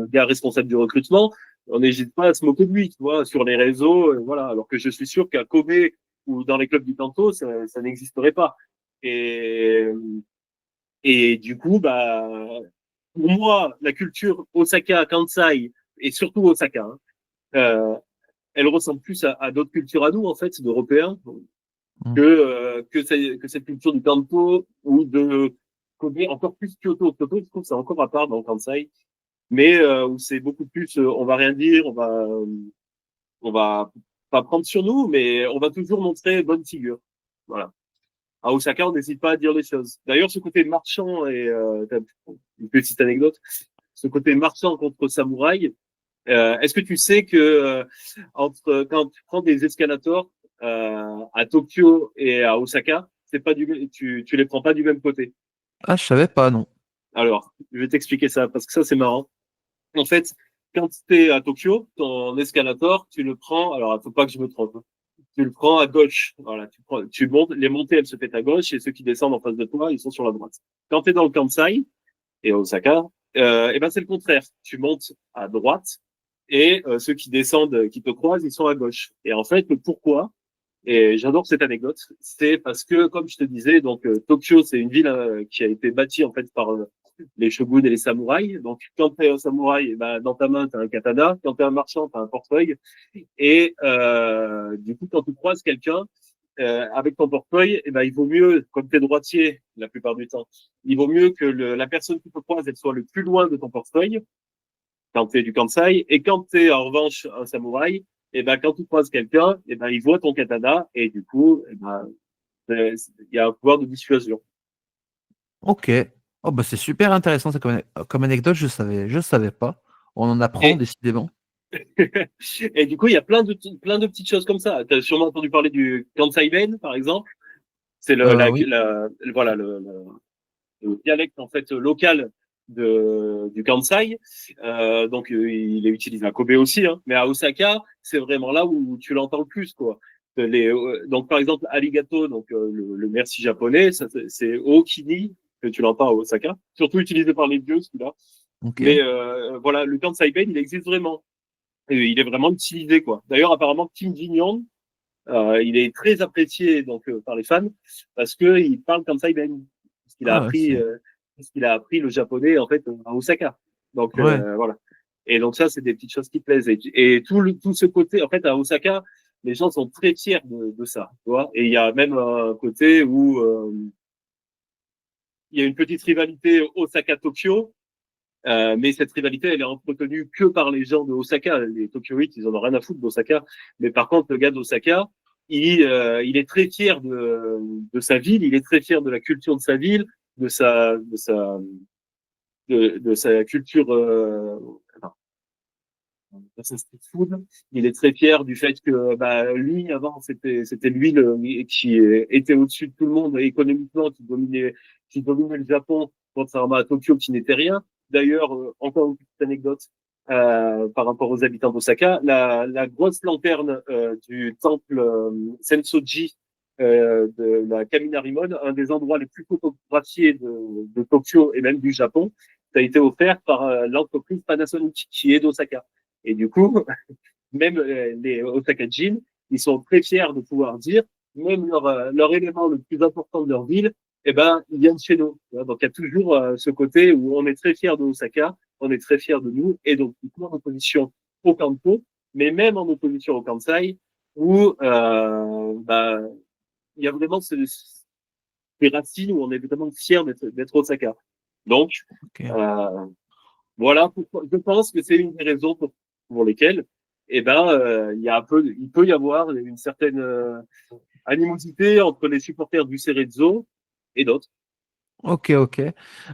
gars responsable du recrutement, on n'hésite pas à se moquer de lui, tu vois, sur les réseaux, voilà. Alors que je suis sûr qu'à Kobe ou dans les clubs du Kanto, ça n'existerait pas. Et, et du coup, bah, pour moi, la culture Osaka, Kansai, et surtout Osaka, hein, elle ressemble plus à d'autres cultures à nous, en fait, d'Européens,
Mm.
que cette culture du Kanto ou de Kobe, encore plus Kyoto. Kyoto, je trouve, c'est encore à part dans le Kansai, mais où c'est beaucoup plus, on va rien dire, on va pas prendre sur nous, mais on va toujours montrer bonne figure. Voilà. À Osaka, on n'hésite pas à dire les choses. D'ailleurs, ce côté marchand, et une petite anecdote, ce côté marchand contre samouraï, est-ce que tu sais que quand tu prends des escalators à Tokyo et à Osaka, c'est pas tu les prends pas du même côté.
Ah, je savais pas, non.
Alors, je vais t'expliquer ça parce que ça c'est marrant. En fait, quand tu es à Tokyo, ton escalator, tu le prends. Alors, il faut pas que je me trompe. Hein. Tu le prends à gauche. Voilà, tu montes. Les montées, elles se font à gauche et ceux qui descendent en face de toi, ils sont sur la droite. Quand tu es dans le Kansai et à Osaka, et ben c'est le contraire. Tu montes à droite et ceux qui descendent, qui te croisent, ils sont à gauche. Et en fait, le pourquoi, et j'adore cette anecdote, c'est parce que, comme je te disais, donc Tokyo, c'est une ville qui a été bâtie en fait par les shoguns et les samouraïs. Donc, quand tu es un samouraï, eh ben, dans ta main, tu as un katana. Quand tu es un marchand, tu as un portefeuille. Et du coup, quand tu croises quelqu'un avec ton portefeuille, eh ben, il vaut mieux, comme tu es droitier la plupart du temps, il vaut mieux que la personne qui te croise, elle soit le plus loin de ton portefeuille quand tu es du Kansai. Et quand tu es en revanche un samouraï, et ben quand tu croises quelqu'un, et ben il voit ton katana et du coup, et ben il y a un pouvoir de dissuasion.
Ok. Oh, bah, c'est super intéressant ça comme anecdote, je savais pas. On en apprend
Et
décidément.
et du coup, il y a plein de petites choses comme ça. Tu as sûrement entendu parler du Kansai Ben, par exemple. C'est
Oui.
voilà le dialecte en fait local du Kansai. Donc il est utilisé à Kobe aussi, hein. Mais à Osaka, c'est vraiment là où tu l'entends le plus, quoi. Donc, par exemple, arigato, donc le merci japonais, c'est okini, que tu l'entends à Osaka, surtout utilisé par les vieux, celui-là.
Ok.
Mais voilà, le Kansai Ben, il existe vraiment. Et il est vraiment utilisé, quoi. D'ailleurs, apparemment, Kim Jin-young, il est très apprécié donc par les fans parce que il parle Kansai Ben,
Ah, c'est.
parce qu'il a appris le japonais en fait à Osaka. Donc
Ouais.
voilà. Et donc ça, c'est des petites choses qui plaisent. Et tout ce côté, en fait, à Osaka, les gens sont très fiers de ça, tu vois. Et il y a même un côté où il y a une petite rivalité Osaka-Tokyo, mais cette rivalité, elle est entretenue que par les gens de Osaka. Les Tokyoïtes, ils en ont rien à foutre d'Osaka. Mais par contre, le gars d'Osaka, il est très fier de sa ville, il est très fier de la culture de sa ville, de sa culture, dans sa street food. Il est très fier du fait que bah, lui, avant, c'était lui qui était au-dessus de tout le monde économiquement, qui dominait le Japon, contrairement à Tokyo qui n'était rien. D'ailleurs, encore une petite anecdote par rapport aux habitants d'Osaka, la grosse lanterne du temple Sensoji de la Kaminarimon, un des endroits les plus photographiés de Tokyo et même du Japon, ça a été offert par l'entreprise Panasonic qui est d'Osaka. Et du coup, même les Osaka-jin, ils sont très fiers de pouvoir dire, même leur élément le plus important de leur ville, eh ben, ils viennent chez nous. Donc, il y a toujours ce côté où on est très fiers de Osaka, on est très fiers de nous, et donc, en opposition au Kanto, mais même en opposition au Kansai, où bah, il y a vraiment ces racines où on est vraiment fiers d'être Osaka. Donc,
Ok.
euh, voilà, je pense que c'est une des raisons pour lesquelles, eh ben, il peut y avoir une certaine animosité entre les supporters du Cerezo et d'autres.
Ok, ok.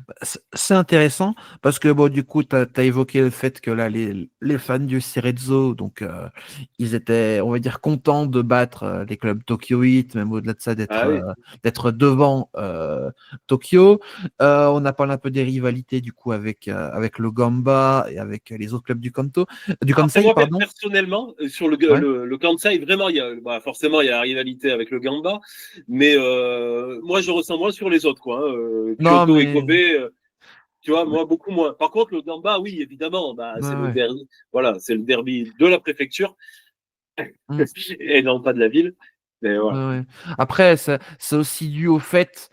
Bah, c'est intéressant parce que bon, du coup, tu as évoqué le fait que là, les fans du Cerezo, donc ils étaient, on va dire, contents de battre les clubs Tokyo Heat, même au-delà de ça,
Ah oui.
d'être devant Tokyo. On a parlé un peu des rivalités du coup avec le Gamba et avec les autres clubs du
Après
Kansai,
moi
pardon.
personnellement sur
Ouais.
le Kansai vraiment il y a bah, forcément il y a la rivalité avec le Gamba mais moi je ressens moins sur les autres quoi hein.
Non,
Kyoto et Kobe
mais,
tu vois moi beaucoup moins. Par contre le Gamba oui évidemment bah
ouais,
c'est le
ouais.
derby voilà c'est le derby de la préfecture
Mm.
et non pas de la ville mais
Ouais,
voilà.
ouais. Après, c'est aussi dû au fait,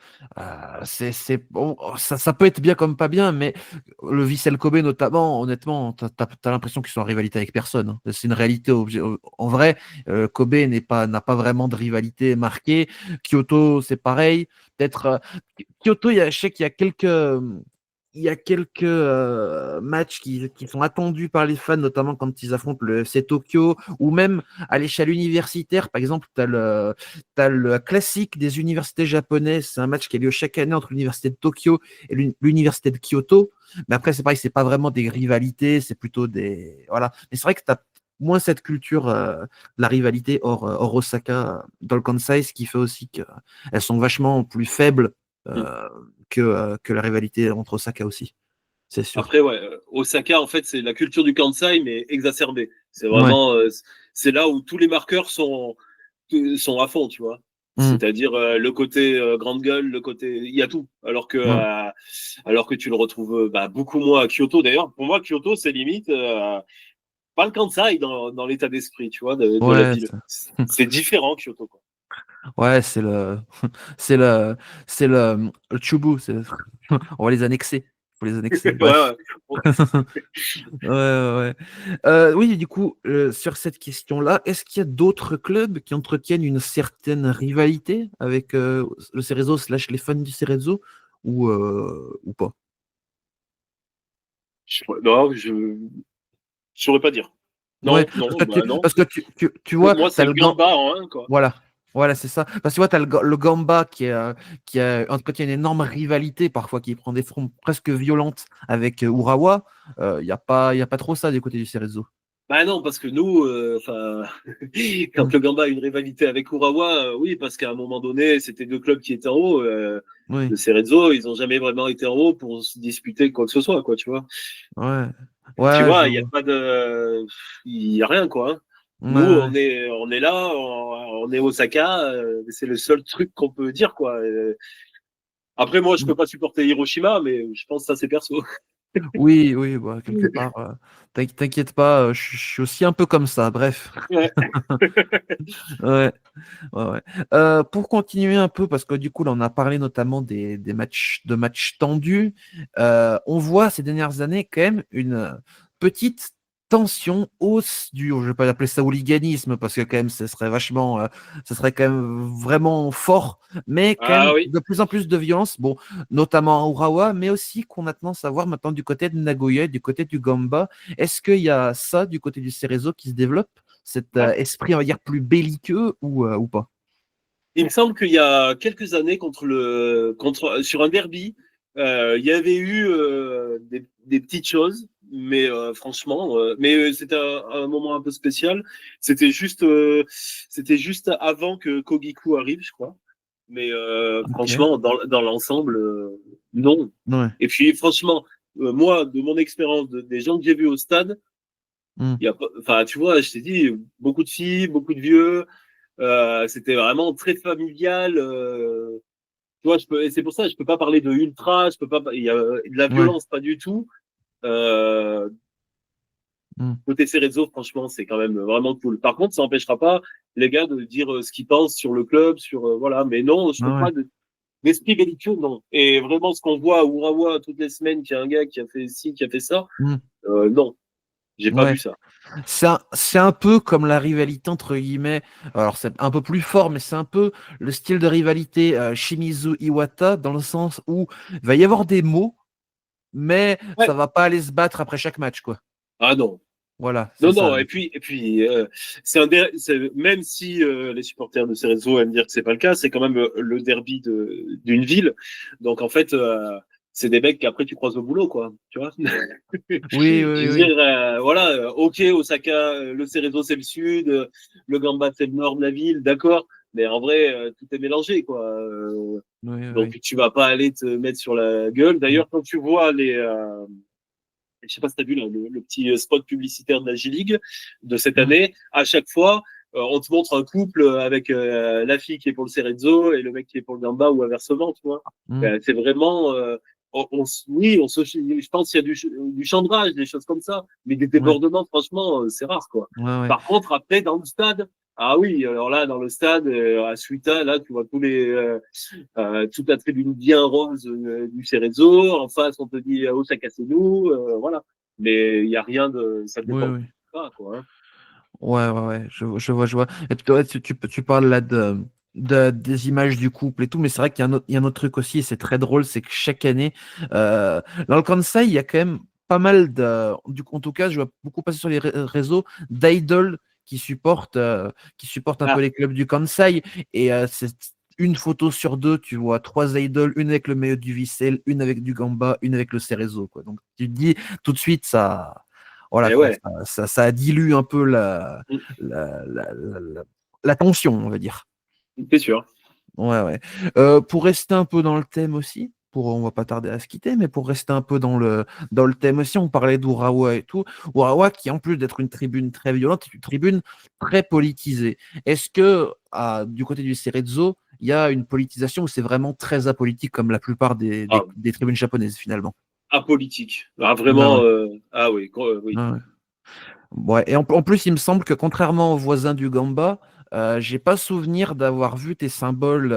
bon, ça peut être bien comme pas bien, mais le Vissel Kobe notamment, honnêtement, t'as l'impression qu'ils sont en rivalité avec personne, hein. C'est une réalité. En vrai, Kobe n'a pas vraiment de rivalité marquée. Kyoto, c'est pareil. Peut-être Kyoto, je sais qu'il y a quelques matchs qui sont attendus par les fans, notamment quand ils affrontent le FC Tokyo, ou même à l'échelle universitaire. Par exemple, t'as le classique des universités japonaises. C'est un match qui a lieu chaque année entre l'université de Tokyo et l'université de Kyoto. Mais après, c'est pareil, c'est pas vraiment des rivalités, c'est plutôt des. Voilà. Mais c'est vrai que tu as moins cette culture, la rivalité hors Osaka dans le Kansai, ce qui fait aussi qu'elles sont vachement plus faibles que la rivalité entre Osaka aussi, c'est sûr.
Après, ouais, Osaka, en fait, c'est la culture du Kansai, mais exacerbée. C'est
Ouais.
vraiment, c'est là où tous les marqueurs sont à fond, tu vois.
Mm.
C'est-à-dire le côté grande gueule, le côté, il y a tout.
Ouais.
Alors que tu le retrouves bah, beaucoup moins à Kyoto. D'ailleurs, pour moi, Kyoto, c'est limite pas le Kansai dans l'état d'esprit, tu vois, de la
Ouais,
ville. C'est différent, Kyoto, quoi.
ouais, c'est le, le Chubu. On va les annexer. Faut les annexer.
Ouais,
Bref.
ouais. Bon,
Ouais, ouais. Oui, du coup, sur cette question-là, est-ce qu'il y a d'autres clubs qui entretiennent une certaine rivalité avec le Cerezo slash les fans du Cerezo ou pas?
non, je saurais pas dire.
Ouais,
Non, non,
parce que
bah non.
parce que tu vois,
Moi,
tu
c'est
as
le
le Gant.
gamba en un, quoi.
Voilà, voilà, c'est ça. Parce que tu vois, tu as le Gamba qui entretient une énorme rivalité, parfois qui prend des formes presque violentes avec Urawa. Y a pas trop ça du côté du Cerezo.
Bah non, parce que nous, enfin, quand
Mm.
le Gamba a une rivalité avec Urawa, oui, parce qu'à un moment donné, c'était deux clubs qui étaient en haut.
Oui,
Le Cerezo, ils ont jamais vraiment été en haut pour se disputer quoi que ce soit, quoi, tu vois.
ouais,
Tu
ouais,
vois,
je
il y a
vois.
pas de, il y a rien, quoi, hein.
Ouais,
Nous,
ouais.
on est là, on est Osaka, c'est le seul truc qu'on peut dire, quoi. Après, moi, je
Mm.
peux pas supporter Hiroshima, mais je pense que ça, c'est perso.
Oui, oui, bah, quelque part. T'inquiète pas, je suis aussi un peu comme ça. Bref.
Ouais.
Ouais, ouais, ouais. Pour continuer un peu, parce que du coup, là, on a parlé notamment des matchs tendus. On voit ces dernières années quand même une petite tension, hausse du, je vais pas appeler ça hooliganisme, parce que quand même, ce serait quand même vraiment fort, mais quand
Ah
même
oui.
de plus en plus de violence, bon, notamment à Urawa, mais aussi qu'on a tendance à voir maintenant du côté de Nagoya, du côté du Gamba. Est-ce qu'il y a ça du côté du Cerezo qui se développe? Cet
Ah.
esprit, on va dire, plus belliqueux ou pas?
Il me semble qu'il y a quelques années, sur un derby, il y avait eu des petites choses, mais franchement, c'était un moment un peu spécial. C'était juste avant que Kogiku arrive, je crois. Mais
Ok.
franchement, dans l'ensemble, non.
Ouais.
Et puis, franchement, moi, de mon expérience, des gens que j'ai vus au stade,
Mm.
il y a pas, enfin, tu vois, je t'ai dit, beaucoup de filles, beaucoup de vieux. C'était vraiment très familial. Tu vois, et c'est pour ça, je peux pas parler de ultra, je peux pas, il y a de la
Ouais.
violence, pas du tout. Euh,
Mm.
Côté Cerezo, franchement, c'est quand même vraiment cool. Par contre, ça n'empêchera pas les gars de dire ce qu'ils pensent sur le club, voilà. Mais non, je trouve
Ouais.
pas d'esprit belliqueux, non. Et vraiment, ce qu'on voit à Urawa toutes les semaines, qu'il y a un gars qui a fait ci, qui a fait ça,
Mm.
non, j'ai pas vu
Ouais.
ça.
C'est un peu comme la rivalité entre guillemets. Alors c'est un peu plus fort, mais c'est un peu le style de rivalité Shimizu Iwata dans le sens où il va y avoir des mots, mais ça
Ouais.
va pas aller se battre après chaque match, quoi.
Ah non.
Voilà, c'est
Non,
ça.
non, et puis même si les supporters de Cerezo aiment dire que c'est pas le cas, c'est quand même le derby d'une ville. Donc en fait, c'est des mecs qu'après tu croises au boulot, quoi. Tu vois?
Oui,
Je
oui,
veux
oui,
dire, voilà, ok, Osaka, le Cerezo c'est le sud, le Gamba c'est le nord de la ville, d'accord. Mais en vrai, tout est mélangé, quoi.
oui, oui,
Donc
oui.
tu vas pas aller te mettre sur la gueule.
Mm.
D'ailleurs, quand tu vois je sais pas si tu as vu là, le petit spot publicitaire de la J-League de cette
Mm.
année, à chaque fois, on te montre un couple avec la fille qui est pour le Cerezo et le mec qui est pour le Gamba ou inversement, tu vois.
Mm.
C'est vraiment, oui, je pense qu'il y a du chambrage, des choses comme ça, mais des
Ouais,
débordements, franchement, c'est rare, quoi.
ouais, ouais.
Par contre, après, dans le stade, ah oui, alors là, dans le stade, à Suita, là, tu vois toute la tribune bien rose du Cerezo. En face, on te dit Osaka c'est nous, voilà. Mais il y a rien de, ça
Oui,
dépend
oui.
pas quoi. Hein.
Ouais, ouais, ouais, je vois, je vois. Et puis, ouais, tu parles là des images du couple et tout, mais c'est vrai qu'il y a il y a un autre truc aussi, et c'est très drôle, c'est que chaque année, dans le Kansai, il y a quand même pas mal en tout cas, je vois beaucoup passer sur les réseaux d'idoles qui supportent un peu
Ah,
les clubs du Kansai, et c'est une photo sur deux, tu vois trois idoles, une avec le maillot du Vissel, une avec du Gamba, une avec le Cerezo, quoi. Donc tu te dis tout de suite ça. Voilà
et
quoi,
ouais,
ça dilue un peu
mm,
la tension, on va dire.
c'est sûr.
Ouais, ouais. Pour rester un peu dans le thème aussi, on va pas tarder à se quitter, mais pour rester un peu dans le thème aussi, on parlait d'Urawa et tout. Urawa, qui en plus d'être une tribune très violente, est une tribune très politisée. Est-ce que du côté du Cerezo, il y a une politisation ou c'est vraiment très apolitique comme la plupart
Ah,
des tribunes japonaises finalement?
apolitique. Ah,
Ouais, ouais.
vraiment, ah oui, oui.
Ouais, ouais. Ouais, et en plus, il me semble que contrairement aux voisins du Gamba, j'ai pas souvenir d'avoir vu tes symboles.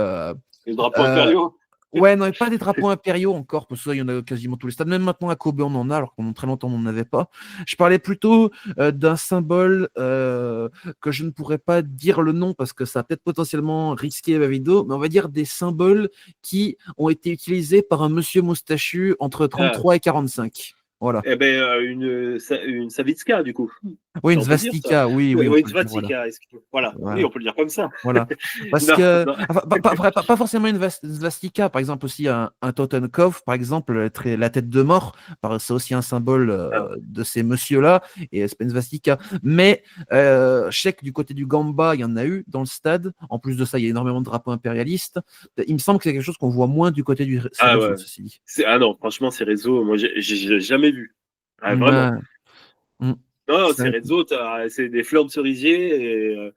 Les drapeaux
Euh,
impériaux.
ouais, non, pas des drapeaux impériaux encore, parce que ça, il y en a quasiment tous les stades. Même maintenant à Kobe, on en a, alors qu'on très longtemps on n'en avait pas. Je parlais plutôt d'un symbole que je ne pourrais pas dire le nom parce que ça a peut-être potentiellement risqué ma vidéo, mais on va dire des symboles qui ont été utilisés par un monsieur moustachu entre
Ah,
33 et 45. Voilà.
eh ben, une Savitska, du coup.
Oui,
Ça,
une
on peut le dire, ça.
svastika, oui, oui,
Oui,
on
oui,
peut
une
le dire, voilà.
Svatika, excuse-moi. Voilà. Oui,
Voilà.
on peut le dire comme ça.
Voilà. Parce
Non,
que,
non.
enfin, pas forcément une svastika, par exemple aussi un Totenkopf, par exemple, la tête de mort, c'est aussi un symbole
Ah,
de ces messieurs-là, et c'est pas une svastika. Mais je sais que du côté du Gamba, il y en a eu dans le stade. En plus de ça, il y a énormément de drapeaux impérialistes. Il me semble que c'est quelque chose qu'on voit moins du côté du
ah
Cerezo,
ouais.
ceci dit.
Ah non, franchement, ces réseaux, moi, j'ai jamais vu. Ah, vraiment.
Ouais. Mm.
Non,
C'est
c'est Rezzo, c'est des fleurs de cerisier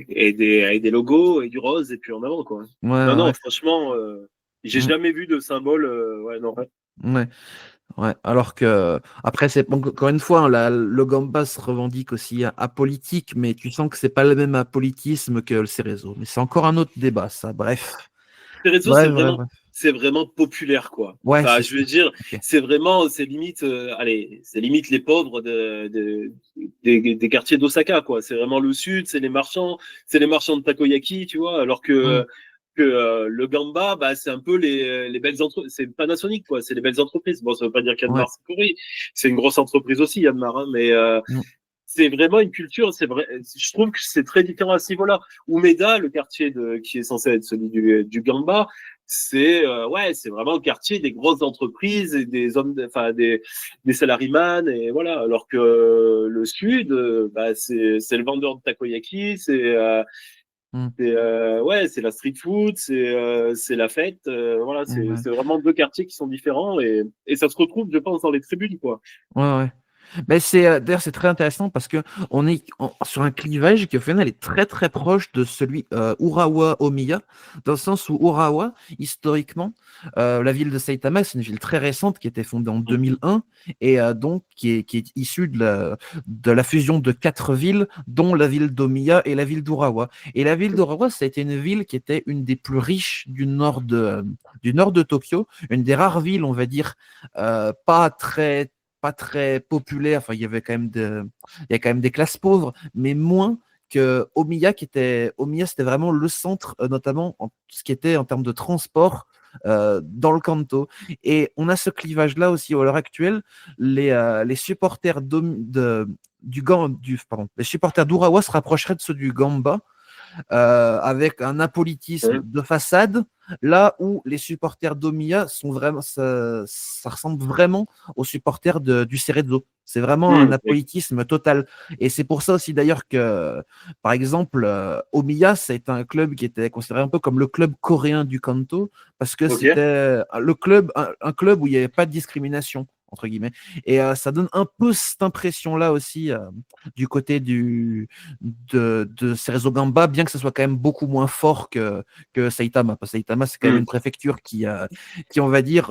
et des logos et du rose et puis en avant, quoi.
Ouais,
Non, non,
ouais.
franchement, j'ai
Mm,
jamais vu de symbole. Ouais, non.
ouais. Ouais, alors que après c'est bon, encore une fois, hein, le Gamba se revendique aussi apolitique, mais tu sens que c'est pas le même apolitisme que le Cerezo. Mais c'est encore un autre débat, ça. Bref,
Cerezo,
bref, bref, bref.
c'est vraiment populaire, quoi.
Ouais,
Enfin,
c'est
je
ça.
veux dire,
Ok.
c'est limite, allez, c'est limite les pauvres des quartiers d'Osaka, quoi. C'est vraiment le sud, c'est les marchands de takoyaki, tu vois, alors
Hmm.
que le Gamba, bah, c'est un peu les belles entreprises, c'est Panasonic, quoi. C'est les belles entreprises. Bon, ça veut pas dire
Ouais.
qu'Yanmar, c'est pourri. C'est une grosse entreprise aussi, Yanmar, hein, mais
Hmm.
c'est vraiment une culture, c'est vrai. Je trouve que c'est très différent à ce niveau-là. Umeda, le quartier qui est censé être celui du Gamba, c'est vraiment le quartier des grosses entreprises et des hommes, enfin des salariman et voilà. Alors que le sud, bah, c'est le vendeur de takoyaki,
Hmm.
c'est la street food, c'est la fête. Voilà, c'est
Ouais.
c'est vraiment deux quartiers qui sont différents et ça se retrouve, je pense, dans les tribunes, quoi.
Ouais, ouais. Mais c'est d'ailleurs c'est très intéressant parce que on est sur un clivage qui au final est très très proche de celui Urawa-Omiya, dans le sens où Urawa, historiquement, la ville de Saitama, c'est une ville très récente qui a été fondée en 2001 et donc qui est issue de la fusion de quatre villes, dont la ville d'Omiya et la ville d'Urawa. Et la ville d'Urawa, ça a été une ville qui était une des plus riches du nord de Tokyo, une des rares villes, on va dire, pas très populaire. Enfin, il y a quand même des classes pauvres, mais moins que Omiya, Omiya, c'était vraiment le centre, notamment en ce qui était en termes de transport dans le Kanto. Et on a ce clivage-là aussi à l'heure actuelle. Les supporters les supporters d'Urawa se rapprocheraient de ceux du Gamba avec un apolitisme
Hein.
de façade, là où les supporters d'Omiya sont vraiment, ça ressemble vraiment aux supporters du Cerezo. C'est vraiment un apolitisme total. Et c'est pour ça aussi d'ailleurs que, par exemple, Omiya, c'est un club qui était considéré un peu comme le club coréen du Kanto, parce que
Ok.
c'était le club, un club où il n'y avait pas de discrimination, entre guillemets. Et ça donne un peu cette impression-là aussi du côté de Cerezo Gamba, bien que ce soit quand même beaucoup moins fort que Saitama. Parce que Saitama, c'est quand même
Hmm.
une préfecture qui on va dire,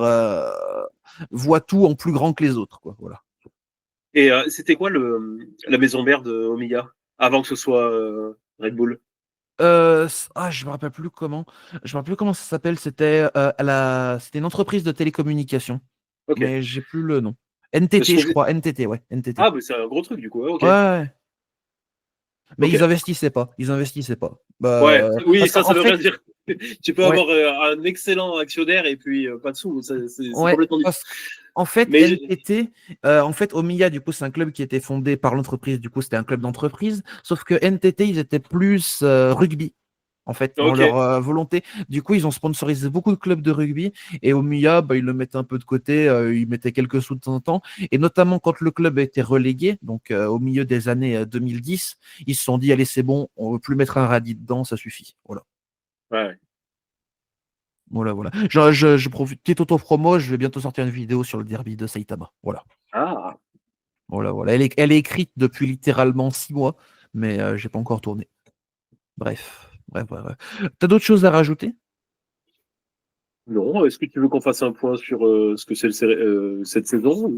voit tout en plus grand que les autres. Quoi. Voilà.
Et c'était quoi la maison mère de Omiya avant que ce soit Red Bull?
Je me rappelle plus comment. Je me rappelle plus comment ça s'appelle. C'était une entreprise de télécommunications,
Ok.
mais j'ai plus le nom.
Je
NTT, je
trouve...
crois. NTT, ouais. NTT.
Ah, mais c'est un gros truc du coup. Ouais, ok.
Ouais, ouais, ouais. Mais
Ok.
ils investissaient pas. Ils investissaient pas.
Ouais. Oui,
Parce
ça
qu'en
veut rien
fait,
dire. Tu peux
ouais,
avoir un excellent actionnaire et puis pas de sous. C'est
ouais,
complètement différent.
parce qu'en fait,
Mais
NTT, en fait, Omiya, du coup, c'est un club qui était fondé par l'entreprise. Du coup, c'était un club d'entreprise. Sauf que NTT, ils étaient plus rugby, en fait, dans
ok.
leur volonté. Du coup, ils ont sponsorisé beaucoup de clubs de rugby. Et Omiya, bah, ils le mettaient un peu de côté. Ils mettaient quelques sous de temps en temps. Et notamment quand le club a été relégué, donc au milieu des années 2010, ils se sont dit, allez, c'est bon, on ne veut plus mettre un radis dedans, ça suffit. Voilà.
Ouais.
Voilà, voilà. Je profite, petite auto-promo, je vais bientôt sortir une vidéo sur le derby de Saitama. Voilà.
Ah.
Voilà, voilà. Elle est écrite depuis littéralement 6 mois, mais j'ai pas encore tourné. Bref, bref, bref, bref. T'as d'autres choses à rajouter?
Non. Est-ce que tu veux qu'on fasse un point sur ce que c'est cette saison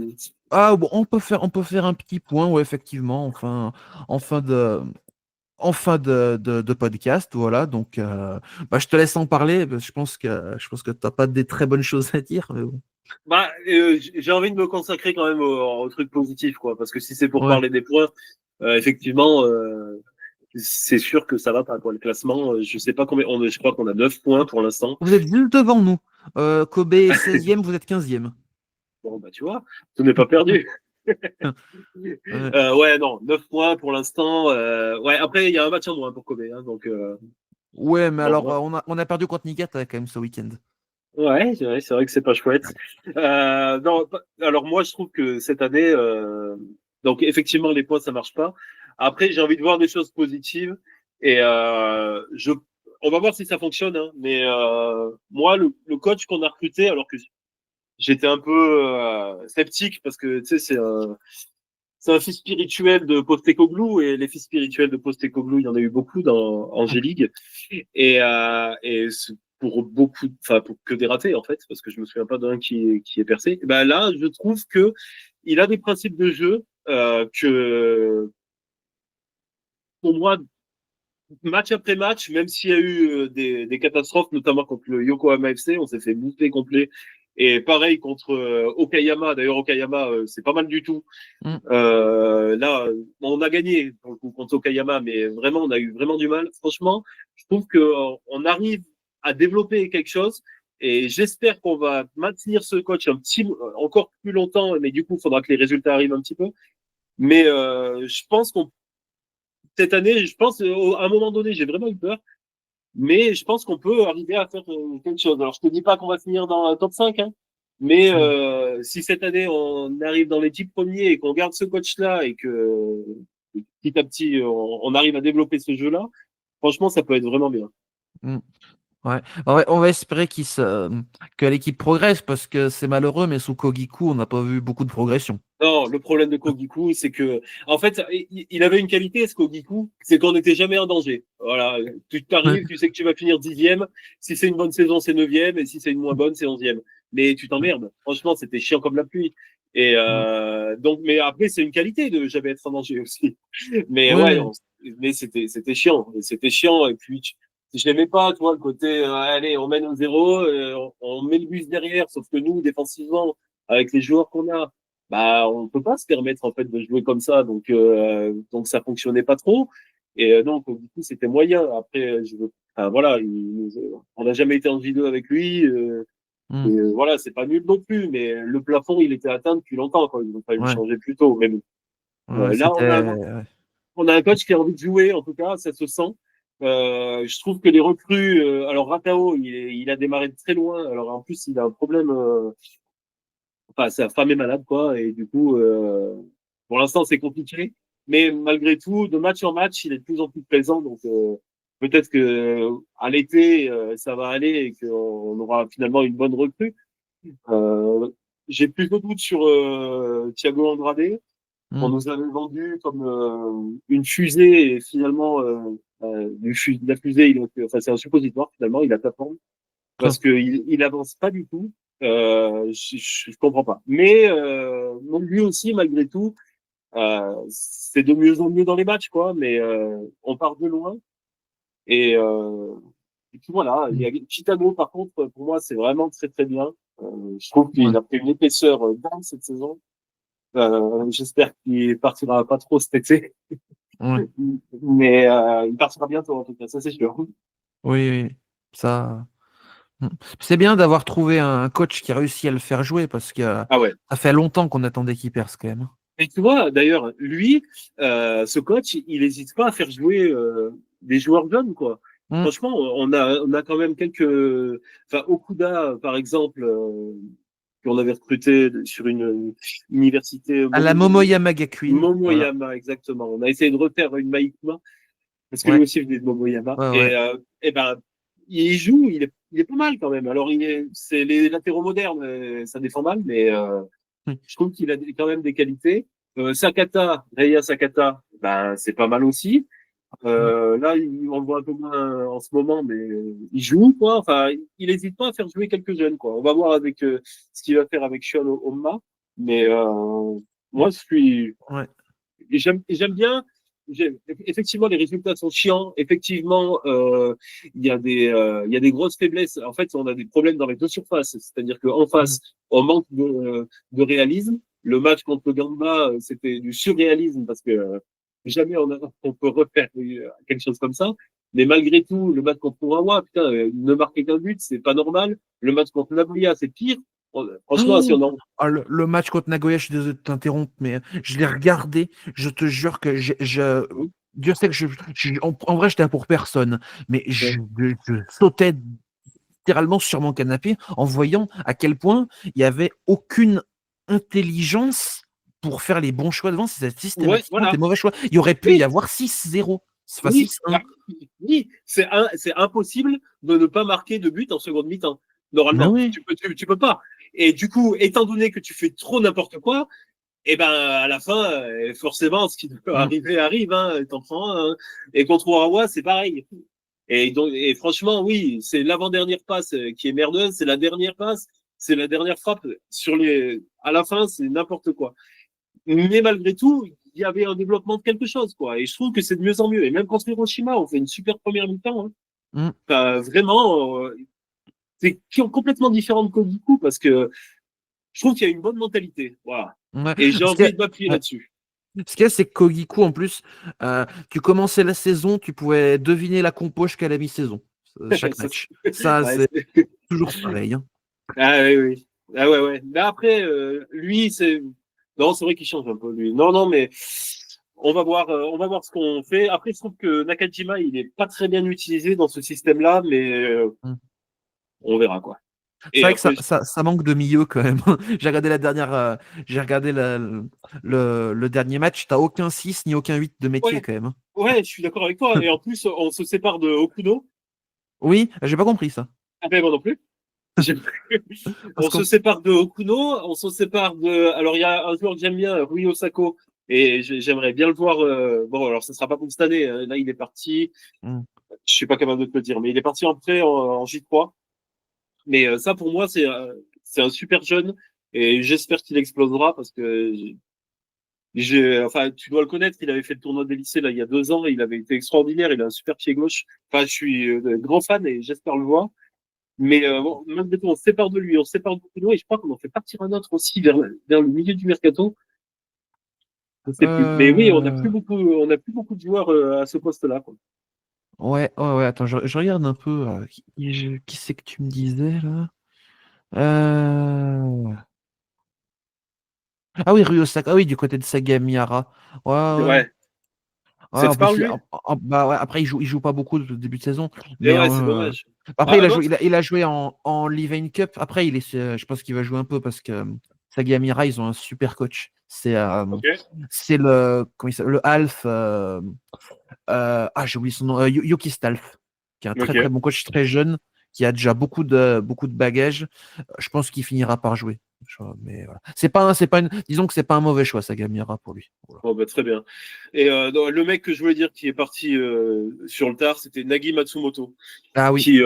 Ah bon, on peut faire un petit point, ouais, effectivement, en fin de, en fin de podcast, voilà. Donc, bah, je te laisse en parler. Parce que je pense que t'as pas des très bonnes choses à dire, mais bon.
Bah, j'ai envie de me consacrer quand même au truc positif, quoi. Parce que si c'est pour
Ouais.
parler des points, effectivement, c'est sûr que ça va pas, quoi. Le classement, je sais pas combien. Je crois qu'on a 9 points pour l'instant.
Vous êtes juste devant nous. Kobe est 16e, vous êtes 15e.
Bon, bah, tu vois, tout n'est pas perdu.
Ouais.
Ouais, non, 9 points pour l'instant. Ouais, après, il y a un match en moins pour Kobe, hein, donc,
Ouais, mais
bon,
alors,
bon.
on a perdu contre Niigata quand même ce week-end.
Ouais, c'est vrai que c'est pas chouette. Non, alors moi, je trouve que cette année, donc effectivement, les points, ça marche pas. Après, j'ai envie de voir des choses positives et on va voir si ça fonctionne. Hein, mais moi, le coach qu'on a recruté, alors que j'étais un peu sceptique parce que tu sais, c'est un fils spirituel de Postecoglou, et les fils spirituels de Postecoglou, il y en a eu beaucoup en G-League. Et pour beaucoup, enfin, pour que des ratés, en fait, parce que je me souviens pas d'un qui est percé. Et ben là, je trouve que il a des principes de jeu, que, pour moi, match après match, même s'il y a eu des catastrophes, notamment contre le Yokohama FC, on s'est fait bouffer complet. Et pareil contre Okayama. D'ailleurs, Okayama, c'est pas mal du tout.
Mm.
Là, on a gagné pour le coup, contre Okayama, mais vraiment, on a eu vraiment du mal. Franchement, je trouve que on arrive à développer quelque chose, et j'espère qu'on va maintenir ce coach encore plus longtemps. Mais du coup, il faudra que les résultats arrivent un petit peu. Mais je pense qu'on cette année, je pense, à un moment donné, j'ai vraiment eu peur, mais je pense qu'on peut arriver à faire quelque chose. Alors, je te dis pas qu'on va finir dans le top 5, hein, mais
Mm.
si cette année, on arrive dans les 10 premiers et qu'on garde ce coach-là, et que petit à petit, on arrive à développer ce jeu-là, franchement, ça peut être vraiment bien.
Mm. Ouais. On va espérer que l'équipe progresse parce que c'est malheureux, mais sous Kogiku, on n'a pas vu beaucoup de progression.
Non, le problème de Kogiku, c'est que, en fait, il avait une qualité, ce Kogiku, c'est qu'on n'était jamais en danger. Voilà. Tu t'arrives, tu sais que tu vas finir 10e. Si c'est une bonne saison, c'est 9e. Et si c'est une moins bonne, c'est 11e. Mais tu t'emmerdes. Franchement, c'était chiant comme la pluie. Et, donc, mais après, c'est une qualité de jamais être en danger aussi. Mais
Oui,
ouais,
oui.
mais c'était chiant. C'était chiant. Et puis, je n'aimais pas, toi, le côté, allez, on mène un 0, on met le bus derrière, sauf que nous, défensivement, avec les joueurs qu'on a, bah, on peut pas se permettre, en fait, de jouer comme ça. Donc ça fonctionnait pas trop. Et donc, du coup, c'était moyen. Après, enfin, voilà, on n'a jamais été en J2 avec lui.
Mm.
Voilà, c'est pas nul non plus, mais le plafond, il était atteint depuis longtemps, quoi. Il fallait le
Ouais.
changer plus tôt. Mais bon.
Ouais,
Là,
ouais.
on a un coach qui a envie de jouer, en tout cas, ça se sent. Je trouve que les recrues, alors Ratao, il a démarré de très loin. Alors en plus, il a un problème, enfin, sa femme est malade, quoi, et du coup, pour l'instant, c'est compliqué. Mais malgré tout, de match en match, il est de plus en plus présent. Donc, peut-être que à l'été, ça va aller et qu'on aura finalement une bonne recrue. Euh, j'ai plus de doutes sur Thiago Andrade. On
Mm.
nous avait vendu comme une fusée, et finalement, la fusée, enfin, c'est un suppositoire, finalement, il a pas forme, parce qu'il avance pas du tout. Je comprends pas. Mais lui aussi, malgré tout, c'est de mieux en mieux dans les matchs, quoi. Mais on part de loin. Et, et puis voilà, il y
Mm.
a Chicago, par contre, pour moi, c'est vraiment très très bien. Je trouve qu'il
Ouais.
a pris une épaisseur dingue cette saison. J'espère qu'il partira pas trop cet été,
Ouais.
mais il partira bientôt en tout cas, ça c'est sûr.
Oui, oui. Ça. Mm. C'est bien d'avoir trouvé un coach qui a réussi à le faire jouer parce que
Ah ouais.
ça fait longtemps qu'on attendait qu'il perce quand même.
Et tu vois, d'ailleurs, lui, ce coach, il n'hésite pas à faire jouer des joueurs jeunes, quoi.
Mm.
Franchement, on a quand même enfin, Okuda, par exemple, qu'on avait recruté sur une université
À la Momoyama Gakuin. Voilà.
Momoyama, exactement. On a essayé de refaire une Maïkma, parce que lui
Ouais.
aussi venait de Momoyama.
Ouais, ouais.
Et ben, il joue, il est pas mal quand même. Alors, c'est les latéraux modernes, ça défend mal, mais
Mm.
je trouve qu'il a quand même des qualités. Sakata, Reya Sakata, ben, c'est pas mal aussi.
Mm.
Là, on le voit un peu moins en ce moment, mais il joue, quoi. Enfin, il n'hésite pas à faire jouer quelques jeunes, quoi. On va voir avec ce qu'il va faire avec Sean Oma. Mais moi,
Ouais.
j'aime bien. Effectivement, les résultats sont chiants. Effectivement, il y a des grosses faiblesses. En fait, on a des problèmes dans les deux surfaces. C'est-à-dire qu'en
Mm.
face, on manque de réalisme. Le match contre le Gamba, c'était du surréalisme, parce que jamais on peut refaire quelque chose comme ça. Mais malgré tout, le match contre Urawa, putain, ne marquer qu'un but, c'est pas normal. Le match contre Nagoya, c'est pire. Franchement, si
Oh.
on en...
Ah, le match contre Nagoya, je suis désolé de t'interrompre, mais je l'ai regardé. Je te jure que Dieu sait que en vrai, j'étais là pour personne, mais je sautais littéralement sur mon canapé en voyant à quel point il n'y avait aucune intelligence pour faire les bons choix devant. C'est
Ouais,
systématiquement des
voilà.
mauvais choix. Il y aurait pu y
Oui,
avoir 6-0, enfin
oui,
6-1.
oui, c'est impossible de ne pas marquer de but en seconde mi-temps.
Mais
Normalement,
oui.
tu peux pas. Et du coup, étant donné que tu fais trop n'importe quoi, Et ben à la fin, forcément, ce qui peut
Mm.
arriver arrive. Hein, t'en prends un. Hein. Et contre Urawa, c'est pareil. Et franchement, oui, c'est l'avant-dernière passe qui est merdeuse, c'est la dernière passe, c'est la dernière frappe. À la fin, c'est n'importe quoi. Mais malgré tout, il y avait un développement de quelque chose, quoi. Et je trouve que c'est de mieux en mieux. Et même contre Hiroshima, on fait une super première mi-temps. Hein.
Mm.
Enfin, vraiment, c'est complètement différent de Kogiku parce que je trouve qu'il y a une bonne mentalité. Voilà.
Ouais.
Et j'ai
Ce qu'il y
envie
a,
de m'appuyer
ouais.
là-dessus.
Ce qu'il y a, c'est que Kogiku, en plus, tu commençais la saison, tu pouvais deviner la compo jusqu'à la mi-saison, chaque
Ça,
match. Ça,
ouais,
c'est toujours pareil. Hein.
ah oui, oui. Ah ouais, ouais. Mais après, lui, c'est. Non, c'est vrai qu'il change un peu, lui. Non, non, mais on va voir ce qu'on fait. Après, je trouve que Nakajima, il est pas très bien utilisé dans ce système-là, mais
Mm.
on verra, quoi.
C'est
Et
vrai que
après,
ça manque de milieu quand même. J'ai regardé la dernière, j'ai regardé le dernier match. T'as aucun 6 ni aucun 8 de métier
ouais,
quand même. Hein.
ouais, je suis d'accord avec toi. Et en plus, on se sépare de Okuno.
Oui, j'ai pas compris ça.
Ah ben, moi non plus. J'ai-
Parce
On se
qu'on,
sépare de Okuno, on se sépare de. Alors, il y a un joueur que j'aime bien, Rui Osako, et j'aimerais bien le voir. Bon, alors, ça sera pas pour cette année. Hein. Là, il est parti.
Mm.
Je suis pas capable de te le dire, mais il est parti en prêt en J3. Mais ça, pour moi, c'est un super jeune, et j'espère qu'il explosera parce que enfin, tu dois le connaître. Il avait fait le tournoi des lycées là il y a 2 ans, et il avait été extraordinaire. Il a un super pied gauche. Enfin, je suis grand fan et j'espère le voir. Mais bon, malgré tout, on se sépare de lui, on se sépare de Bruno, et je crois qu'on en fait partir un autre aussi vers le milieu du mercato. Je sais plus. Mais oui,
Euh,
on a plus beaucoup de joueurs à ce poste-là, quoi.
ouais, ouais, ouais. Attends, je regarde un peu. Qui c'est que tu me disais là? Euh, Ah oui, Ryosaka. Ah oui, du côté de Sagamihara. Ouais, ouais.
Ouais.
Ouais,
Ça te
en plus,
parle, lui?
bah ouais, après, il joue pas beaucoup au début de saison.
Et
Mais
ouais, c'est dommage.
après,
Ah, un autre?
il a joué en Livain Cup. Après, je pense qu'il va jouer un peu parce que Sagamihara, ils ont un super coach.
Ok.
C'est comment il s'appelle, le Alf. J'ai oublié son nom. Yuki Stalf, qui est un très très
Ok.
bon coach, très jeune, qui a déjà beaucoup de bagages. Je pense qu'il finira par jouer. Mais voilà. Disons que c'est pas un mauvais choix, Sagamihara pour lui. Voilà.
Bon, bah, très bien. Et non, le mec que je voulais dire qui est parti sur le tard, c'était Nagi Matsumoto.
Ah oui.
Qui,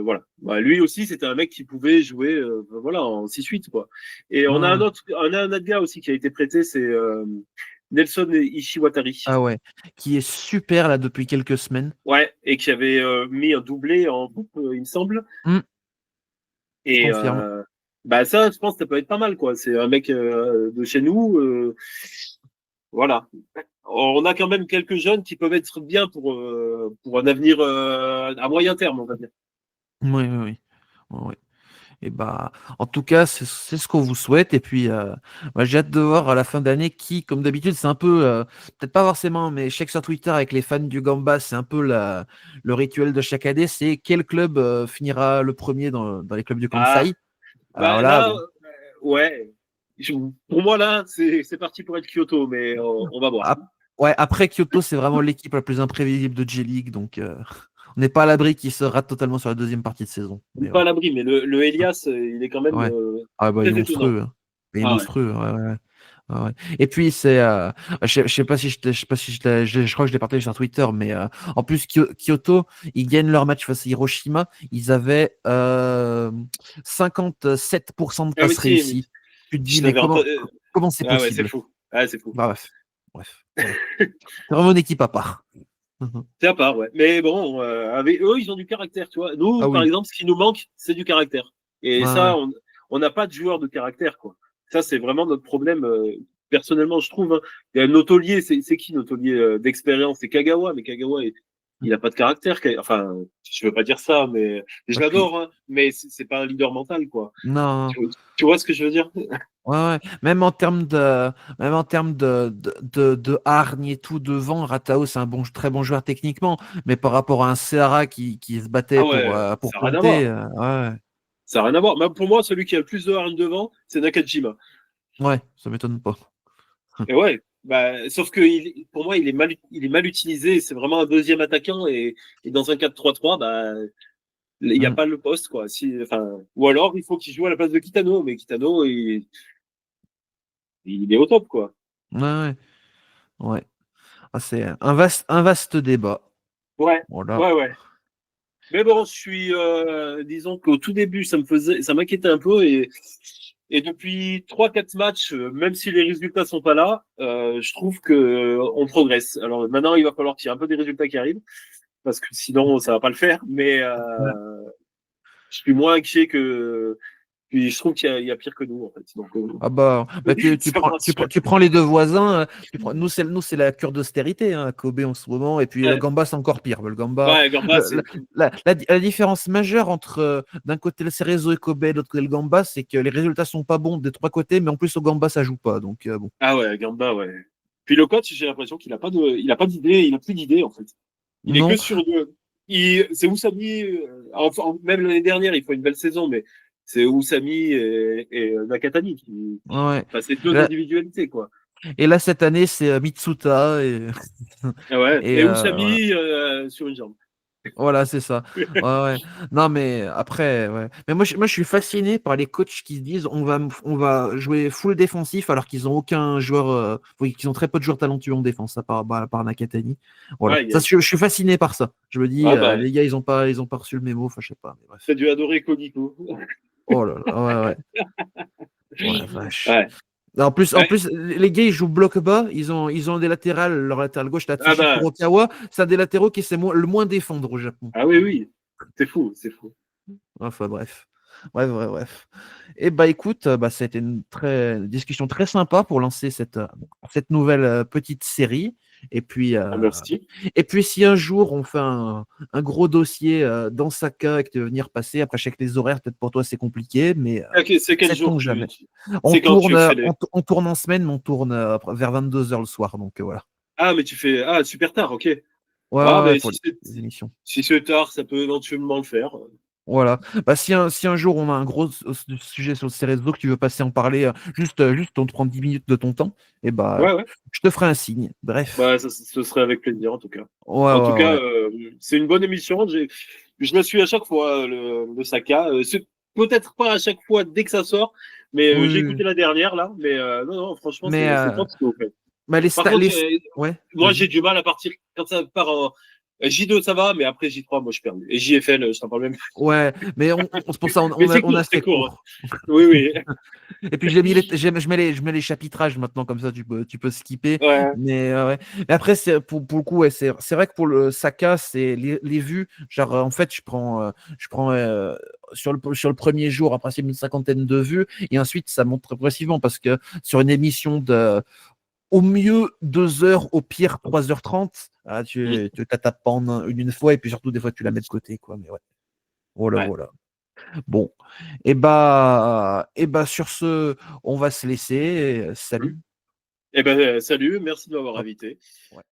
voilà. Bah, lui aussi, c'était un mec qui pouvait jouer voilà, en 6-8, quoi. Et
Ouais, ouais.
on a un autre gars aussi qui a été prêté, c'est Nelson Ishiwatari.
Ah ouais. Qui est super là depuis quelques semaines.
Ouais, et qui avait mis un doublé en boucle, il me semble.
Je
Et
confirme.
bah ça, je pense que ça peut être pas mal, quoi. C'est un mec de chez nous. Voilà. On a quand même quelques jeunes qui peuvent être bien pour un avenir à moyen terme, on va dire.
Oui, oui, oui. Ouais, ouais. Et bah, en tout cas, c'est ce qu'on vous souhaite. Et puis, j'ai hâte de voir à la fin d'année qui, comme d'habitude, c'est un peu, peut-être pas forcément, mais je sais que sur Twitter avec les fans du Gamba, c'est un peu le rituel de chaque année. C'est quel club finira le premier dans les clubs du
Ah,
Kansai. Alors
bah
là,
là,
bon.
ouais. Pour moi, là, c'est parti pour être Kyoto, mais on va voir.
Ouais, après Kyoto, c'est vraiment l'équipe la plus imprévisible de J-League. Donc, on n'est pas à l'abri qu'il se rate totalement sur la deuxième partie de saison.
On n'est
Mais
pas à
ouais.
l'abri, mais le Elias, il est quand même
Ouais. Ah bah il est
très étonnant.
monstrueux. Hein. Il est
Ah ouais.
monstrueux. Ouais, ouais, ouais. Ouais, ouais. Et puis je sais pas si je sais pas si je crois que je l'ai partagé sur Twitter, mais en plus Kyoto, ils gagnent leur match face à Hiroshima, ils avaient 57% de
Ah oui,
passes
si, mais
réussies. Tu te dis
je
mais
l'avais entendu.
comment c'est
Ah ouais, c'est
possible?
fou. Ah, c'est fou.
Bah, bref, voilà. C'est vraiment une équipe à part.
C'est à part, ouais. Mais bon, avec eux, ils ont du caractère, tu vois. Nous,
Ah
par
oui.
exemple, ce qui nous manque, c'est du caractère. Et
Ouais,
ça,
ouais.
on n'a pas de joueurs de caractère, quoi. Ça, c'est vraiment notre problème. Personnellement, je trouve. Hein. Il y a notre taulier, c'est qui notre taulier d'expérience? C'est Kagawa, mais Kagawa, il a pas de caractère. Enfin, je veux pas dire ça, mais je
Et puis
l'adore, hein, mais c'est pas un leader mental, quoi.
non.
Tu vois ce que je veux dire?
Ouais, ouais. Même en termes de hargne et tout devant, Ratao, c'est un très bon joueur techniquement, mais par rapport à un Seara qui se battait
Ah ouais,
pour
ça n'a rien à
punter,
voir.
ouais,
Ça n'a rien à voir. Même pour moi, celui qui a le plus de hargne devant, c'est Nakajima.
ouais, ça m'étonne pas.
Et ouais, bah, sauf que pour moi, il est mal utilisé. C'est vraiment un deuxième attaquant, et dans un 4-3-3, bah, il n'y a
Mm.
pas le poste, quoi. Enfin, ou alors, il faut qu'il joue à la place de Kitano, mais Kitano, il est au top, quoi.
Ouais, ouais. Ouais. Ah, c'est un vaste débat.
Ouais,
Voilà.
ouais, ouais. Mais bon, disons qu'au tout début, ça m'inquiétait un peu et depuis 3, 4 matchs, même si les résultats sont pas là, je trouve que on progresse. Alors maintenant, il va falloir qu'il y ait un peu des résultats qui arrivent parce que sinon, ça va pas le faire. Mais
Ouais.
je suis moins inquiet que, puis je trouve il y a pire que nous en fait. Donc,
Ah bah
ça me rassure.
tu prends les deux voisins. Nous c'est la cure d'austérité, hein, à Kobe en ce moment. Et puis le
Ouais,
Gamba c'est encore pire. Le Gamba,
ouais, Gamba,
le-
c'est.
la différence majeure entre d'un côté le Cerezo et Kobe, de l'autre côté le Gamba, c'est que les résultats sont pas bons des trois côtés, mais en plus au Gamba ça joue pas. Donc bon.
Ah ouais, Gamba, ouais. Puis le coach, j'ai l'impression qu'il il a pas d'idée, il a plus d'idée en fait. Il est que
Non.
sur deux. C'est Oussami, même l'année dernière, il fait une belle saison, mais c'est Oussami et Nakatani qui,
Ouais.
enfin, c'est deux
Là-
individualités, quoi.
et là cette année c'est Mitsuta et
Ah ouais.
et
Et
voilà.
Oussami, sur une jambe.
Voilà, c'est ça. Ouais, ouais. Non, mais après, ouais. Mais moi, je suis fasciné par les coachs qui se disent on va jouer full défensif alors qu'ils ont aucun joueur, oui, qu'ils ont très peu de joueurs talentueux en défense, à part Nakatani. Voilà.
Ouais,
Ça, je suis fasciné par ça. Je me dis,
ah bah,
les gars, ils ont pas reçu le mémo. Enfin, je sais pas. Mais
t'as
bref.
dû adorer Kogiko.
Oh là là, ouais, ouais. Ouais, vache.
Ouais.
En
Ouais.
plus, les gars, ils jouent bloc bas. Ils ont des latérales. Leur latéral gauche,
Ah
Tatsushi
bah,
Kurokawa. C'est un des latéraux qui sait le moins défendre au Japon.
ah oui, oui. C'est fou, c'est fou.
Enfin bref. Bref, bref, bref. Et bah écoute, bah, c'était une discussion très sympa pour lancer cette nouvelle petite série. Et puis,
Ah, merci.
si un jour on fait un gros dossier dans Saka et que tu veux venir passer, après je sais que les horaires, peut-être pour toi c'est compliqué, mais
Ok, c'est quel jour
sait-on jamais.
c'est quand tu fais les.
On tourne en semaine, mais on tourne vers 22 heures le soir. Donc voilà.
Ah, mais tu fais, ah, super tard, ok.
Ouais,
Ah,
ouais, ouais,
mais
pour les émissions.
si c'est tard, ça peut éventuellement le faire.
Voilà. Bah, si un jour on a un gros sujet sur ces réseaux que tu veux passer en parler, juste on te prend 10 minutes de ton temps, et bah,
Ouais, ouais.
je te ferai un signe. Bref.
Bah, ce serait avec plaisir, en tout cas.
Ouais,
En tout
ouais,
cas,
ouais.
c'est une bonne émission. Je me suis à chaque fois, le Saka. C'est peut-être pas à chaque fois dès que ça sort, mais j'ai
Oui,
écouté
oui.
la dernière, là. Mais non, non, franchement,
Mais,
c'est top ce que vous faites. Par
les...
contre,
Ouais,
moi,
vas-y.
j'ai du mal à partir quand ça part en. J2, ça va, mais après J3, moi, je perds. Et JFL, je t'en parle même.
Ouais, mais c'est pour ça,
Mais c'est
on a
court, c'est
assez
court, hein.
court.
Oui, oui.
Et puis je mets les chapitrages maintenant, comme ça tu peux skipper.
Ouais.
Mais, ouais. Mais après, pour le coup, ouais, c'est vrai que pour le Saka, c'est les vues. Genre, en fait, je prends sur le premier jour, après c'est une cinquantaine de vues, et ensuite ça monte progressivement parce que sur une émission de au mieux 2 heures, au pire 3h30,
Mm.
tu la tapes pas en une fois, et puis surtout des fois tu la mets de côté, quoi. Mais ouais. Voilà,
Ouais.
voilà. Bon, et bah sur ce, on va se laisser.
Mm.
Salut.
Eh ben, salut, merci de m'avoir
Hop,
invité.
ouais.